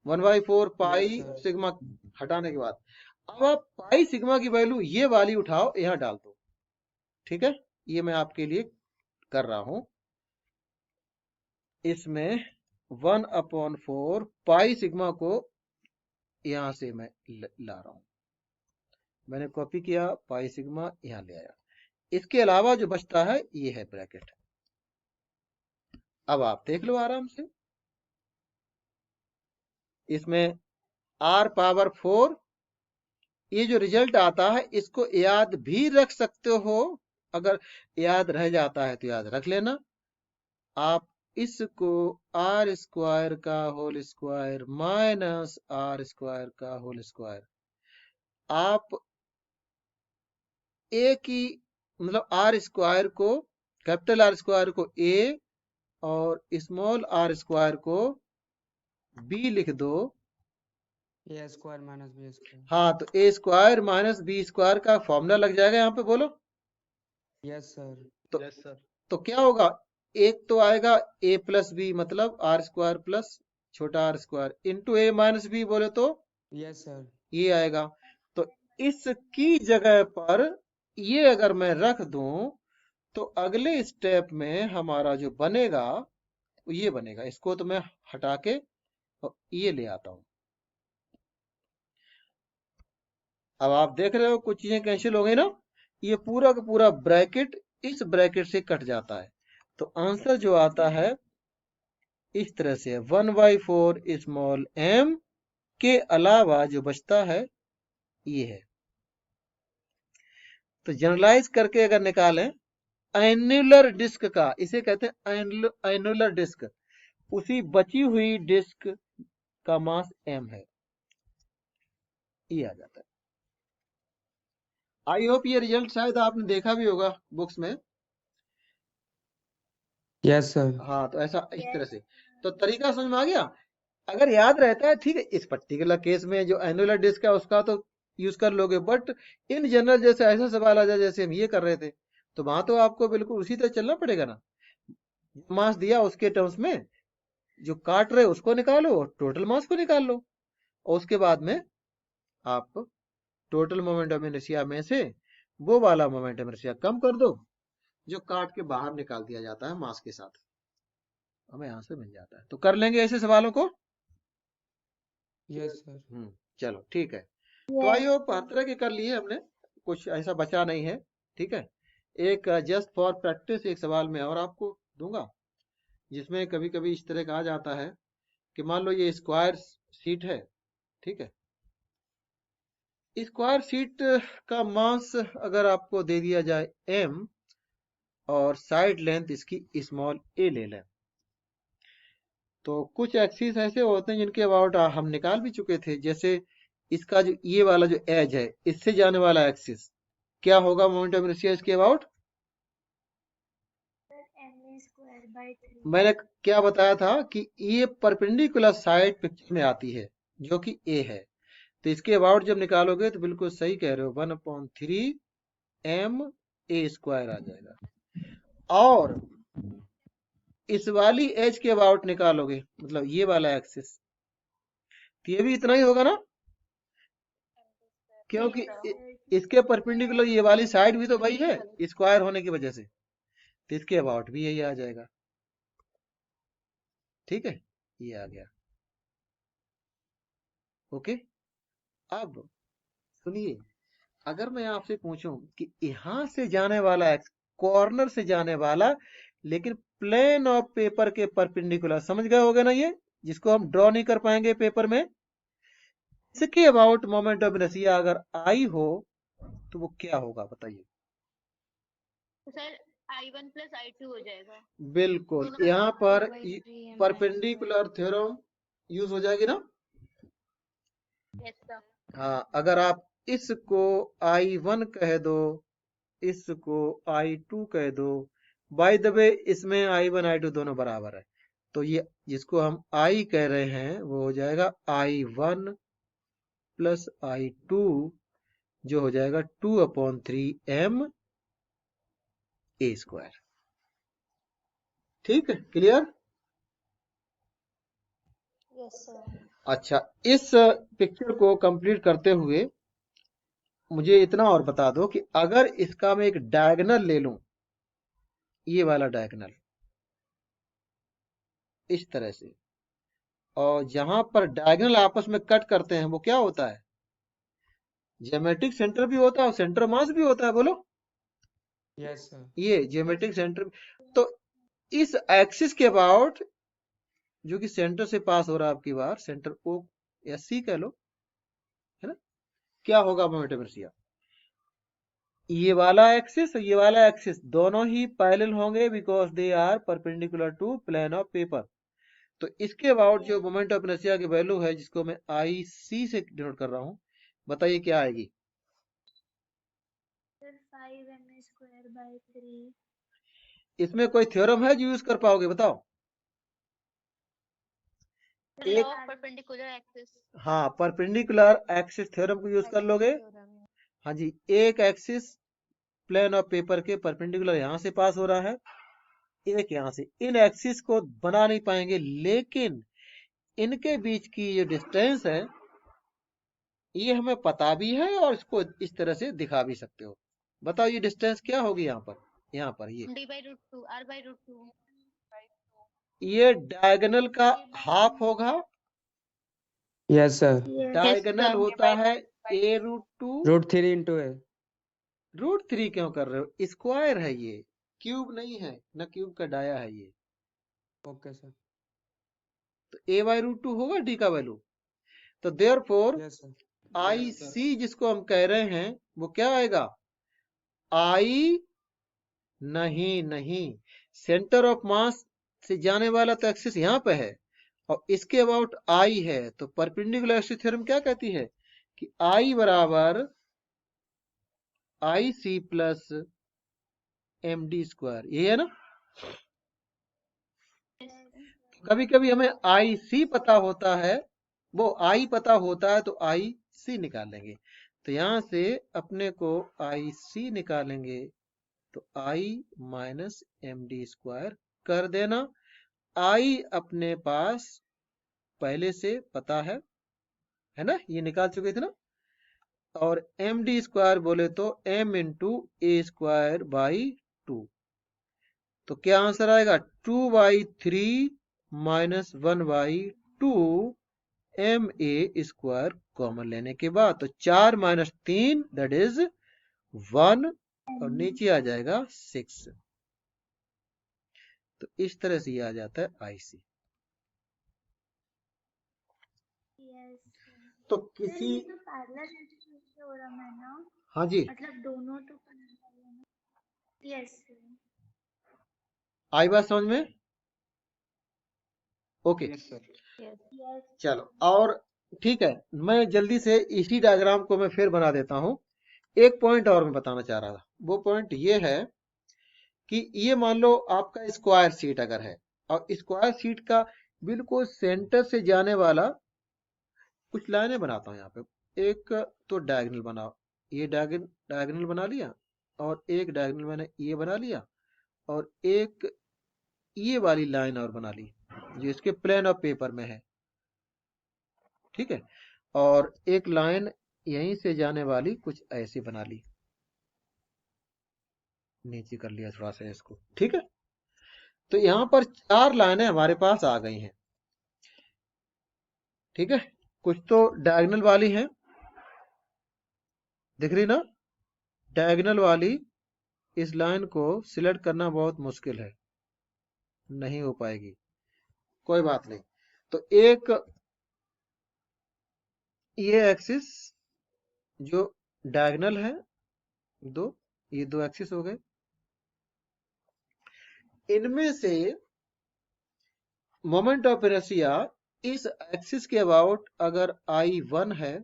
1/4 pi Yes, sir. Sigma हटाने के बाद, अब आप पाई सिग्मा की वैल्यू ये वाली उठाओ, यहाँ डाल दो। ठीक है, ये मैं आपके लिए कर रहा हूं। इसमें 1/4 पाई सिग्मा को यहां से मैं ला रहा हूं, मैंने कॉपी किया, पाई सिग्मा यहां ले आया। इसके अलावा जो बचता है ये है ब्रैकेट। अब आप देख लो आराम से, इसमें r पावर 4 ये जो रिजल्ट आता है इसको याद भी रख सकते हो, अगर याद रह जाता है तो याद रख लेना। आप इसको आर स्क्वायर का whole square minus R square का होल स्क्वायर, आप ए की मतलब आर स्क्वायर को, कैपिटल आर स्क्वायर को ए और स्मॉल आर स्क्वायर को बी लिख दो। A square minus B square. हाँ, तो A square minus B square का फॉर्मूला लग जाएगा यहाँ पे, बोलो। Yes sir. तो यस सर। तो क्या होगा, एक तो आएगा ए प्लस बी मतलब आर स्क्वायर प्लस छोटा R square into A minus B बोले तो यस सर। ये आएगा। तो इसकी जगह पर ये अगर मैं रख दूं तो अगले स्टेप में हमारा जो बनेगा वो ये बनेगा। इसको तो मैं हटा के और ये ले आता हूं। अब आप देख रहे हो कुछ चीजें कैंसिल हो गई ना, ये पूरा का पूरा ब्रैकेट इस ब्रैकेट से कट जाता है। तो आंसर जो आता है इस तरह से 1/4 स्मॉल m के अलावा जो बचता है ये है। तो जनरलाइज करके अगर निकालें एन्युलर डिस्क का, इसे कहते हैं एन्युलर डिस्क, उसी बची हुई डिस्क का मास m है, ये आ जाता है। आई होप ये रिजल्ट शायद आपने देखा भी होगा बुक्स में। Yes sir. हाँ, तो ऐसा इस तरह से तो तरीका समझ में आ गया। अगर याद रहता है ठीक है, इस पर्टिकुलर केस में जो एनुलर डिस्क है उसका तो यूज कर लोगे, बट इन जनरल जैसे ऐसा सवाल आ जाए जैसे हम ये कर रहे थे तो वहां तो आपको बिल्कुल उसी तरह चलना पड़ेगा ना। मास दिया उसके टर्म्स में जो काट रहे उसको निकालो और टोटल मास को निकाल लो, और उसके बाद में आप टोटल मोमेंट ऑफ इनर्शिया में से वो वाला मोमेंट ऑफ इनर्शिया कम कर दो जो काट के बाहर निकाल दिया जाता है मास के साथ, हमें आंसर मिल जाता है। तो कर लेंगे ऐसे सवालों को। Yes sir. चलो ठीक है। तो आई होप हर तरह के कर लिए हमने, कुछ ऐसा बचा नहीं है। ठीक है, एक जस्ट फॉर प्रैक्टिस एक सवाल में और आपको दूंगा जिसमें कभी कभी इस तरह का आ जाता है कि मान लो ये स्क्वायर शीट है। ठीक है, स्क्वायर शीट का मास अगर आपको दे दिया जाए m और साइड लेंथ इसकी स्मॉल a ले लें, तो कुछ एक्सिस ऐसे होते हैं जिनके अबाउट हम निकाल भी चुके थे। जैसे इसका जो ये वाला जो एज है इससे जाने वाला एक्सिस क्या होगा मोमेंट ऑफ इनर्शिया इसके अबाउट। ma square by 3। मैंने क्या बताया था कि ये परपेंडिकुलर साइड पिक्चर में आती है जो कि a है, तो इसके अबाउट जब निकालोगे तो बिल्कुल सही कह रहे हो 1/3 m a स्क्वायर आ जाएगा। और इस वाली एज के अबाउट निकालोगे मतलब ये वाला एक्सिस तो ये भी इतना ही होगा ना, क्योंकि इसके परपेंडिकुलर ये वाली साइड भी तो वही है स्क्वायर होने की वजह से, तो इसके अबाउट भी यही आ जाएगा। ठीक है, ये आ गया। ओके, अब सुनिए, अगर मैं आपसे पूछूं कि यहां से जाने वाला एक्स कॉर्नर से जाने वाला लेकिन प्लेन ऑफ पेपर के परपेंडिकुलर, समझ गए होगे ना ये, जिसको हम ड्रॉ नहीं कर पाएंगे पेपर में, इसके अबाउट मोमेंट ऑफ इनर्शिया अगर आई हो तो वो क्या होगा बताइए। तो सर I1 प्लस I2 हो जाएगा। बिल्कुल, दोनों यहाँ पर 2/3 परपेंडिकुलर थ्योरम यूज हो जाएगी ना। Yes sir. हाँ, अगर आप इसको I1 कह दो इसको I2 कह दो, बाय द वे इसमें I1 I2 दोनों बराबर है, तो ये जिसको हम I कह रहे हैं वो हो जाएगा I1 प्लस I2 जो हो जाएगा 2/3 m a स्क्वायर। ठीक है, क्लियर। Yes sir. अच्छा, इस पिक्चर को कंप्लीट करते हुए मुझे इतना और बता दो कि अगर इसका मैं एक डायगोनल ले लूं, ये वाला डायगोनल इस तरह से, और जहां पर डायगोनल आपस में कट करते हैं वो क्या होता है, ज्योमेट्रिक सेंटर भी होता है और सेंटर मास भी होता है, बोलो। Yes sir. ये ज्योमेट्रिक सेंटर, तो इस एक्सिस के अबाउट जो कि सेंटर से पास हो रहा है आपकी बार, सेंटर ओ या सी कह लो, है ना, क्या होगा मोमेंट ऑफ इनर्शिया? ये वाला एक्सिस और ये वाला एक्सिस दोनों ही पैरेलल होंगे because they are perpendicular to plane of paper. तो इसके अबाउट जो मोमेंट ऑफ इनर्शिया की वैल्यू है, जिसको मैं आई सी से डिनोट कर रहा हूं, बताइए क्या आएगी? Sir 5ma²/3। इसमें कोई थ्योरम है जो यूज कर पाओगे? बताओ। लॉ एक, ऑफ परपेंडिकुलर एक्सिस। हाँ, परपेंडिकुलर एक्सिस थ्योरम को यूज कर लोगे। हाँ जी, एक एक्सिस प्लेन ऑफ पेपर के परपेंडिकुलर यहां से पास हो रहा है, एक यहां से। इन एक्सिस को बना नहीं पाएंगे, लेकिन इनके बीच की जो डिस्टेंस है ये हमें पता भी है और इसको इस तरह से दिखा भी सकते हो। बताओ ये डिस्टेंस क्या होगी यहाँ पर? यहाँ पर ये d/√2 r/√2। ये डायगोनल का हाफ होगा। Yes, sir. Diagonal sir. होता है a√2। √3 into a. √3 क्यों कर रहे हो? स्क्वायर है ये, क्यूब नहीं है, न क्यूब का डाया है ये। Okay, sir. तो a/√2 होगा डी का वैल्यू। तो देयरफॉर Yes, sir. आई सी जिसको हम कह रहे हैं वो क्या आएगा? आई नहीं, सेंटर ऑफ मास से जाने वाला तो एक्सिस यहाँ पे है और इसके अबाउट आई है। तो परपेंडिकुलर एक्सिस थ्योरम क्या कहती है कि आई बराबर I C plus M D square, ये है ना। कभी कभी हमें आई सी पता होता है, वो आई पता होता है तो आई सी निकालेंगे। तो यहां से अपने को आई सी निकालेंगे तो आई माइनस एम डी स्क्वायर कर देना। आई अपने पास पहले से पता है ना, ये निकाल चुके थे ना। और एम डी स्क्वायर बोले तो M into A square by 2। तो क्या आंसर आएगा? 2/3 माइनस 1/2 एम ए स्क्वायर कॉमन लेने के बाद। तो 4 माइनस 3 दैट इज 1 और नीचे आ जाएगा 6। तो इस तरह से ये आ जाता है आईसी। यस तो सर, किसी, ये तो पैरेलल एक्सिस थ्योरम है ना, हाँ जी, मतलब दोनों तो पैरेलल है ना। Yes sir. आई बात समझ में? Okay, yes sir. यस चलो। और ठीक है, मैं जल्दी से इसी डायग्राम को मैं फिर बना देता हूं। एक पॉइंट और मैं बताना चाह रहा था, वो पॉइंट ये है कि ये मान लो आपका स्क्वायर शीट अगर है और स्क्वायर शीट का बिल्कुल सेंटर से जाने वाला कुछ लाइनें बनाता हूं यहाँ पे। एक तो डायगोनल बनाओ, ये डायगोनल बना लिया, और एक डायगोनल मैंने ये बना लिया, और एक ये वाली लाइन और बना ली जो इसके प्लेन ऑफ पेपर में है। ठीक है, और एक लाइन यहीं से जाने वाली कुछ ऐसी बना ली, नीचे कर लिया थोड़ा सा इसको। ठीक है, तो यहां पर 4 लाइनें हमारे पास आ गई हैं। ठीक है, कुछ तो डायगोनल वाली हैं, दिख रही ना। डायगोनल वाली इस लाइन को सिलेक्ट करना बहुत मुश्किल है, नहीं हो पाएगी, कोई बात नहीं। तो एक ये एक्सिस जो डायगोनल है, ये दो एक्सिस हो गए। इनमें से मोमेंट ऑफ इनर्शिया इस एक्सिस के अबाउट अगर I1 है,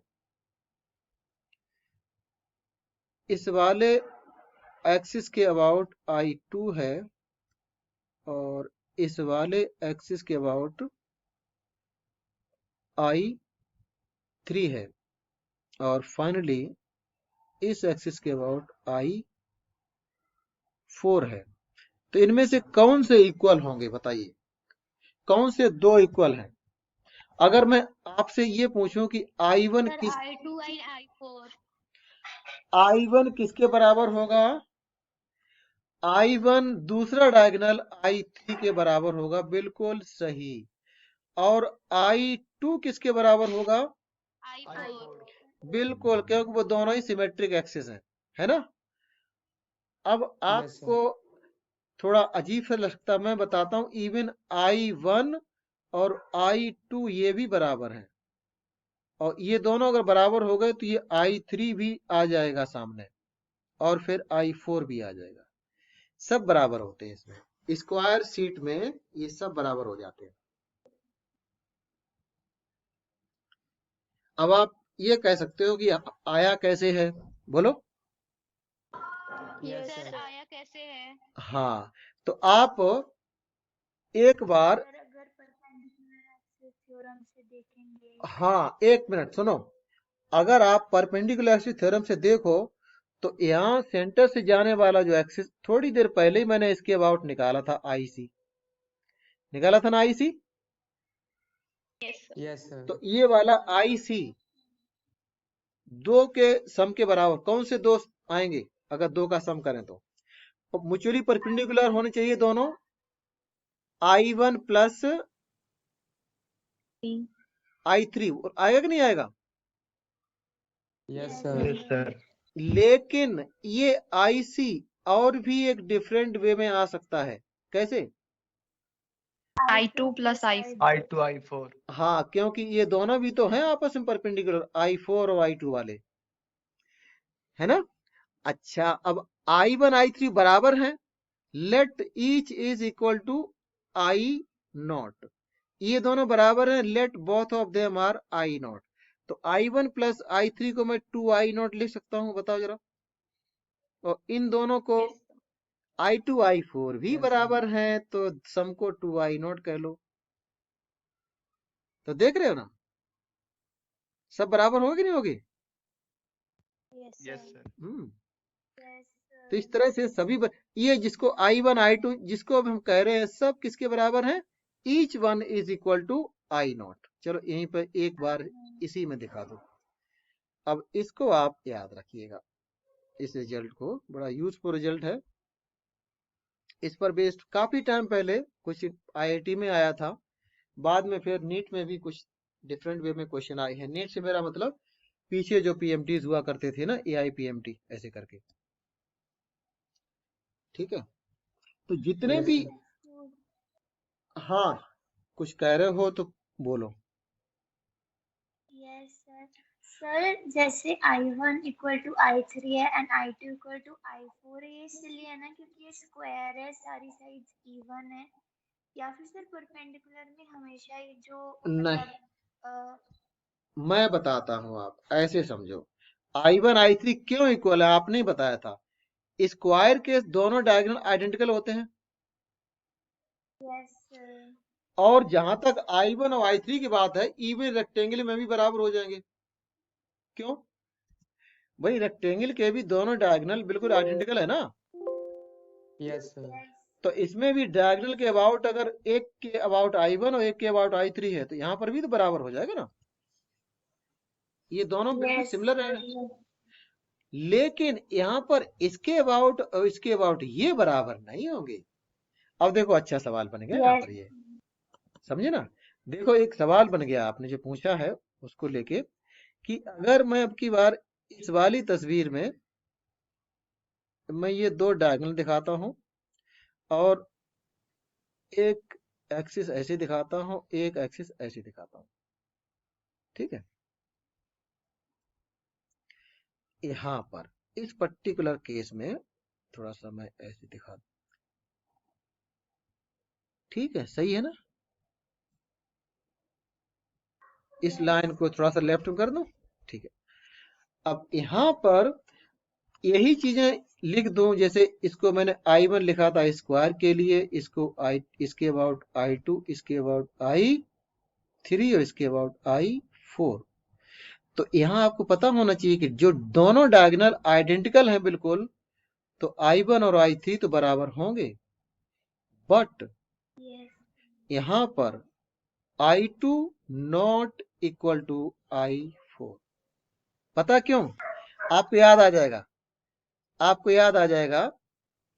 इस वाले एक्सिस के अबाउट I2 है, और इस वाले एक्सिस के अबाउट I3 है, और फाइनली इस एक्सिस के अबाउट I4 है। तो इनमें से कौन से इक्वल होंगे? बताइए, कौन से दो इक्वल हैं? अगर मैं आपसे ये पूछूं कि I1 सर किस, I2 and I4। I1 किसके बराबर होगा? I1 दूसरा डायगोनल I3 के बराबर होगा, बिल्कुल सही। और I2 किसके बराबर होगा? I4। बिल्कुल, क्योंकि वो दोनों ही सिमेट्रिक एक्सिस हैं, है ना। अब Yes, sir. आपको थोड़ा अजीब सा लगता, मैं बताता हूं, इवन I1 और I2 ये भी बराबर हैं, और ये दोनों अगर बराबर हो गए तो ये I3 भी आ जाएगा सामने और फिर I4 भी आ जाएगा। सब बराबर होते हैं इसमें, स्क्वायर शीट में ये सब बराबर हो जाते हैं। अब आप ये कह सकते हो कि आया कैसे है, बोलो। Yes, sir sir. आया कैसे है? हाँ, तो आप एक बार, सर अगर परपेंडिकुलर एक्सिस थ्योरम से देखेंगे हाँ एक मिनट सुनो, अगर आप परपेंडिकुलर एक्सिस थ्योरम से देखो तो यहाँ सेंटर से जाने वाला जो एक्सिस, थोड़ी देर पहले ही मैंने इसके अबाउट निकाला था, IC निकाला था ना, IC। Yes sir. Yes, sir. तो ये वाला IC दो के सम के बराबर, कौन से दो आएंगे अगर दो का सम करें तो म्यूचुअली परपेंडिकुलर होने चाहिए दोनों, I1 प्लस I3, आएगा कि नहीं आएगा? Yes, Yes, sir. Yes, sir. लेकिन ये IC और भी एक डिफरेंट वे में आ सकता है, कैसे? I2 plus I4. I2, I4. हाँ, क्योंकि ये दोनों भी तो हैं आपस में परपेंडिकुलर, I4 और I2 वाले, है ना। अच्छा, अब I1 I3 बराबर हैं, let each is equal to I0, ये दोनों बराबर हैं, let both of them are I0। तो I1 प्लस I3 को मैं 2I0 लिख सकता हूं, बताओ जरा। और इन दोनों को I2 I4 भी Yes, sir. बराबर हैं, तो सम को 2I0 कह लो। तो देख रहे हो ना, सब बराबर होगी नहीं होगी? yes, Yes, sir. sir. Yes, तो इस sir. तरह से सभी ये जिसको I1 I2 जिसको अब हम कह रहे हैं, सब किसके बराबर हैं? Each one is equal to I0। चलो यहीं पर एक बार इसी में दिखा दो। अब इसको आप याद रखिएगा, इस रिजल्ट को, बड़ा यूजफुल रिजल्ट है। इस पर बेस्ड काफी टाइम पहले कुछ IIT में आया था, बाद में फिर नीट में भी कुछ डिफरेंट वे में क्वेश्चन आए हैं। नीट से मेरा मतलब पीछे जो PMTs हुआ करते थे ना, AIPMT ऐसे करके, ठीक है। तो जितने Yes, भी, sir. हाँ कुछ कह रहे हो तो बोलो। Yes, sir. सर जैसे I1 इक्वल टू I3 है and I2 equal to I4 है, ये इसलिए है ना क्योंकि ये स्क्वायर है, सारी साइड्स इवन है, या फिर सर परपेंडिकुलर में हमेशा ये जो नहीं, मतलब मैं बताता हूँ, आप ऐसे समझो। I1 I3 क्यों इक्वल है आपने ही बताया था, स्क्वायर के दोनों डायगोनल आइडेंटिकल होते हैं, यस सर, और जहां तक I1 और I3 की बात है, इवन रेक्टेंगल में भी बराबर हो जाएंगे। क्यों भाई, रेक्टेंगल के भी दोनों डायगोनल बिल्कुल आइडेंटिकल है ना। Yes, sir. तो इसमें भी डायगोनल के अबाउट, अगर एक के अबाउट I1 और एक के अबाउट I3 है, तो यहाँ पर भी तो बराबर हो जाएगा ना, ये दोनों बिल्कुल यस सिमिलर है। सर, लेकिन यहाँ पर इसके अबाउट और इसके अबाउट ये बराबर नहीं होंगे। अब देखो, अच्छा सवाल बन गया यहाँ यस पर, ये समझे ना। देखो एक सवाल बन गया आपने जो पूछा है उसको लेके, कि अगर मैं अब की बार इस वाली तस्वीर में मैं ये दो डायगोनल दिखाता हूं और एक एक्सिस ऐसे दिखाता हूं, एक एक्सिस ऐसे दिखाता हूं, ठीक है। यहां पर इस पर्टिकुलर केस में थोड़ा सा मैं ऐसे दिखा, ठीक है, सही है ना। इस लाइन को थोड़ा सा लेफ्ट में कर दूं, ठीक है। अब यहां पर यही चीजें लिख दूं, जैसे इसको मैंने I1 लिखा था स्क्वायर के लिए, इसको इसके अबाउट I2, इसके अबाउट I3 और इसके अबाउट I4। तो यहाँ आपको पता होना चाहिए कि जो दोनों डायगोनल आइडेंटिकल हैं बिल्कुल, तो I1 और I3 तो बराबर होंगे, बट यस यहाँ पर I2 not equal to I4। पता क्यों? आपको याद आ जाएगा, आपको याद आ जाएगा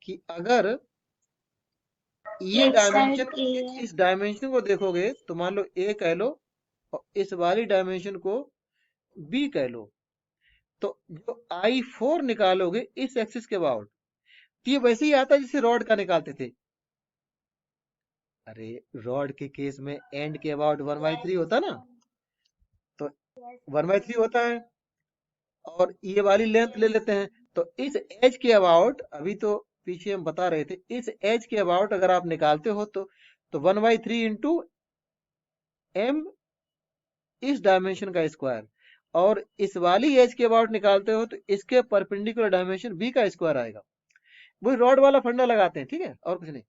कि अगर ये एक डायमेंशन, साइड ए है, इस डायमेंशन को देखोगे तो मान लो A कह लो और इस वाली डायमेंशन को B कह लो, तो जो I4 निकालोगे इस एक्सिस के अबाउट, तो ये वैसे ही आता है जैसे रॉड का निकालते थे। अरे रॉड के केस में एंड के अबाउट 1/3 होता ना, तो Yes, 1/3 होता है, और ये वाली लेंथ ले लेते हैं। तो इस एज के अबाउट, अभी तो पीछे हम बता रहे थे, इस एज के अबाउट अगर आप निकालते हो तो 1/3 इंटू एम इस डायमेंशन का स्क्वायर, और इस वाली एज के अबाउट निकालते हो तो इसके परपेंडिकुलर डायमेंशन बी का स्क्वायर आएगा। वही रॉड वाला फंडा लगाते हैं, ठीक है, और कुछ नहीं।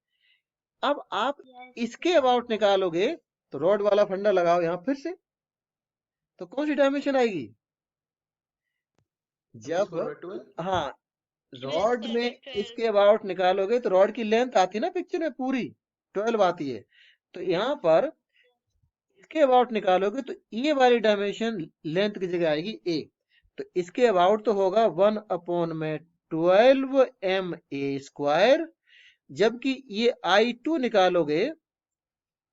अब आप yes, इसके अबाउट निकालोगे तो रॉड वाला फंडा लगाओ यहां फिर से, तो कौन सी डायमेंशन आएगी? जब, हाँ, 12 रॉड square में by 12. इसके अबाउट निकालोगे तो रॉड की लेंथ आती है ना पिक्चर में, पूरी 12 आती है। तो यहाँ पर इसके अबाउट निकालोगे तो ये वाली डायमेंशन लेंथ की जगह आएगी ए। तो इसके अबाउट तो होगा 1/12 ma², जबकि ये I2 निकालोगे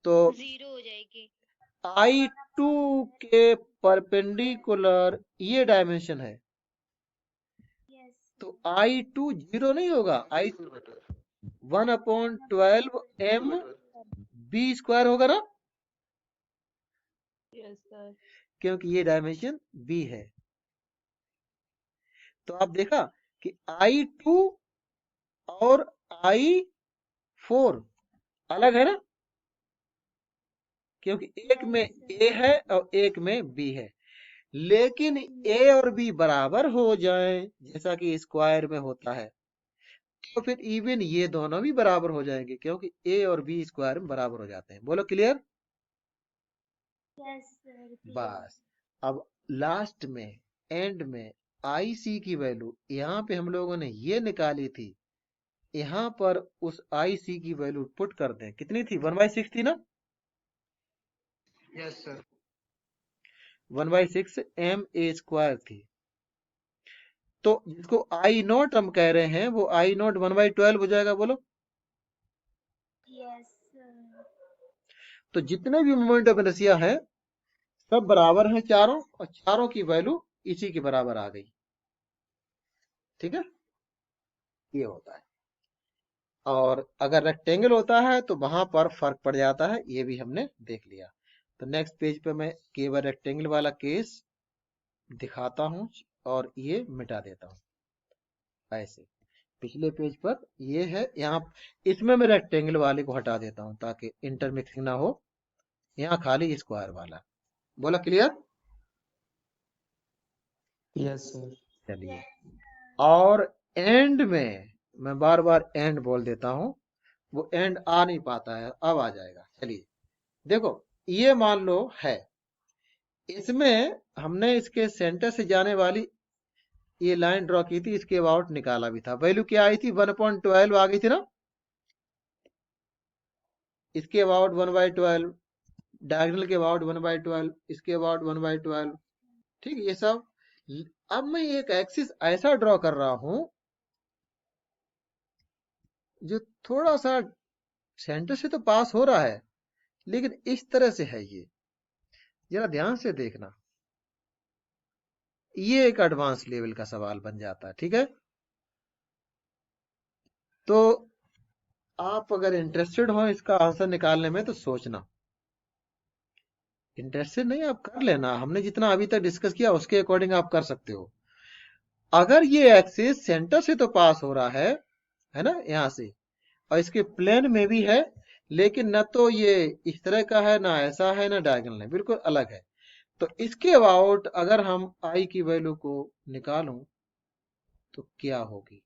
तो 0 हो जाएगी. I2 के परपेंडिकुलर ये डायमेंशन है, yes, तो I2 0 नहीं होगा, I 1/12 m² होगा ना, Yes, sir. क्योंकि ये डायमेंशन b है। तो आप देखा कि I2 और I4 अलग है ना, क्योंकि एक में a है और एक में b है। लेकिन a और b बराबर हो जाए जैसा कि स्क्वायर में होता है, तो फिर इवन ये दोनों भी बराबर हो जाएंगे, क्योंकि a और b स्क्वायर में बराबर हो जाते हैं। बोलो क्लियर? yes, sir, clear. बस अब लास्ट में, एंड में IC की वैल्यू यहाँ पे हम लोगों ने ये निकाली थी, यहाँ पर उस IC की वैल्यू पुट कर दें। कितनी थी? 1/6 थी ना? Yes sir. 1/6 ma² थी। तो जिसको I0 हम कह रहे हैं वो I0 1/12 हो जाएगा। बोलो। Yes, sir. तो जितने भी मोमेंट ऑफ इनर्शिया है सब बराबर हैं चारों, और चारों की वैल्यू इसी के बराबर आ गई। ठीक है, ये होता है। और अगर रेक्टेंगल होता है तो वहां पर फर्क पड़ जाता है, ये भी हमने देख लिया। तो नेक्स्ट पेज पे मैं केवल रेक्टेंगल वाला केस दिखाता हूं और ये मिटा देता हूं। ऐसे पिछले पेज पर ये है, यहाँ इसमें मैं रेक्टेंगल वाले को हटा देता हूं ताकि इंटरमिक्सिंग ना हो। यहाँ खाली स्क्वायर वाला। बोला क्लियर? Yes, sir. चलिए, और एंड में मैं बार बार एंड बोल देता हूं, वो एंड आ नहीं पाता है, अब आ जाएगा। चलिए देखो, ये मान लो है, इसमें हमने इसके सेंटर से जाने वाली ये लाइन ड्रॉ की थी, इसके अबाउट निकाला भी था। वैल्यू क्या आई थी? 1/12 आ गई थी ना। इसके अबाउट 1/12, डायगोनल के अबाउट 1/12, इसके अबाउट 1/12। ठीक है, ये सब। अब मैं एक एक्सिस ऐसा ड्रॉ कर रहा हूं जो थोड़ा सा सेंटर से तो पास हो रहा है, लेकिन इस तरह से है। ये जरा ध्यान से देखना, ये एक एडवांस लेवल का सवाल बन जाता है। ठीक है, तो आप अगर इंटरेस्टेड हो इसका आंसर निकालने में तो सोचना। इंटरेस्टेड नहीं, आप कर लेना, हमने जितना अभी तक डिस्कस किया उसके अकॉर्डिंग आप कर सकते हो। अगर ये एक्सिस सेंटर से तो पास हो रहा है ना, यहां से, और इसके प्लेन में भी है, लेकिन न तो ये इस तरह का है, ना ऐसा है, ना डायगोनल है, बिल्कुल अलग है। तो इसके अबाउट अगर हम आई की वैल्यू को निकालूं तो क्या होगी?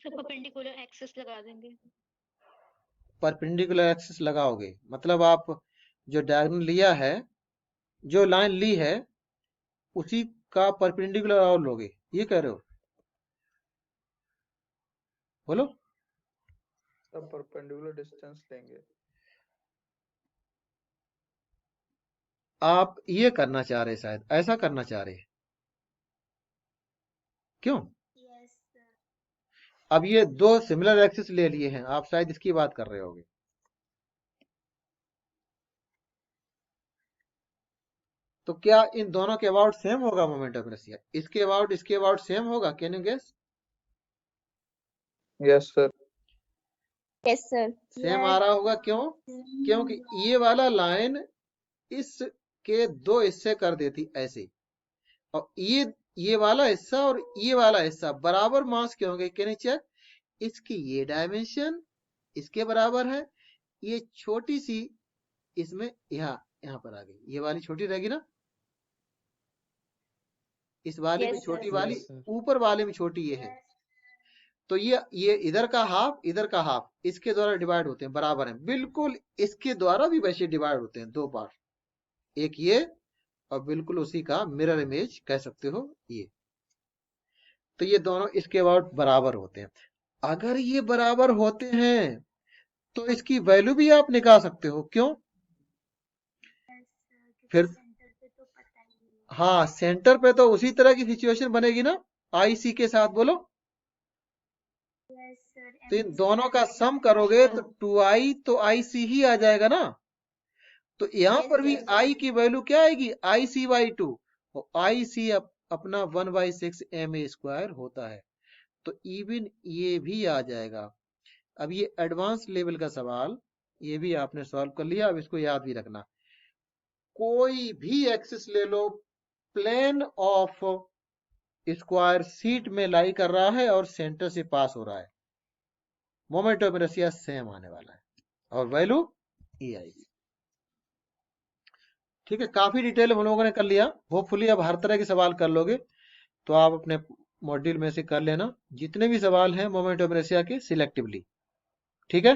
तो परपेंडिकुलर एक्सिस लगा देंगे. परपेंडिकुलर एक्सिस लगाओगे मतलब आप जो डायगोनल लिया है, जो लाइन ली है, उसी का परपेंडिकुलर और लोगे, ये कह रहे हो? बोलो। सब परपेंडिकुलर डिस्टेंस लेंगे। आप ये करना चाह रहे, शायद ऐसा करना चाह रहे। क्यों? Yes, sir. अब ये दो सिमिलर एक्सिस ले लिए हैं, आप शायद इसकी बात कर रहे होगे। तो क्या इन दोनों के अबाउट सेम होगा मोमेंट ऑफ इनर्शिया? इसके अबाउट सेम होगा? Can you guess? Yes sir. Yes, sir. Same आ रहा होगा। क्यों? क्योंकि ये वाला लाइन इसके दो हिस्से कर देती ऐसे, और ये वाला हिस्सा और ये वाला हिस्सा बराबर मास के होंगे। Can you check? इसकी ये डायमेंशन इसके बराबर है, ये छोटी सी इसमें यहाँ पर आ गई, ये वाली छोटी रहेगी ना, इस वाले में Yes, छोटी sir. वाली, Yes, sir. ऊपर वाले में छोटी ये है। तो ये इधर का हाफ इधर का हाफ इसके द्वारा डिवाइड होते हैं, बराबर है बिल्कुल। इसके द्वारा भी वैसे डिवाइड होते हैं, दो पार्ट, एक ये और बिल्कुल उसी का मिरर इमेज कह सकते हो ये। तो ये दोनों इसके अबाउट बराबर होते हैं। अगर ये बराबर होते हैं तो इसकी वैल्यू भी आप निकाल सकते हो। क्यों? Yes, sir. क्योंकि फिर सेंटर पे तो पता ही नहीं है। हाँ, सेंटर पे तो उसी तरह की सिचुएशन बनेगी ना, आई सी के साथ। बोलो, Yes, sir. तो इन MC दोनों का square सम by करोगे तो 2i। 2i तो आई सी ही आ जाएगा ना। तो यहाँ Yes, पर भी sir. i की वैल्यू क्या आएगी? आई सी बाई 2, और आई सी अपना 1/6 ma² होता है। तो इवन ये भी आ जाएगा। अब ये एडवांस लेवल का सवाल, ये भी आपने सॉल्व कर लिया। अब इसको याद भी रखना, कोई भी एक्सिस ले लो, प्लेन ऑफ स्क्वायर सीट में लाई कर रहा है और सेंटर से पास हो रहा है, मोमेंट ऑफ इनर्शिया सेम आने वाला है और वैल्यू ये आएगी। ठीक है, काफी डिटेल हम लोगों ने कर लिया। होपफुली अब हर तरह के सवाल कर लोगे, तो आप अपने मॉड्यूल में से कर लेना जितने भी सवाल हैं मोमेंट ऑफ इनर्शिया के सिलेक्टिवली। ठीक है।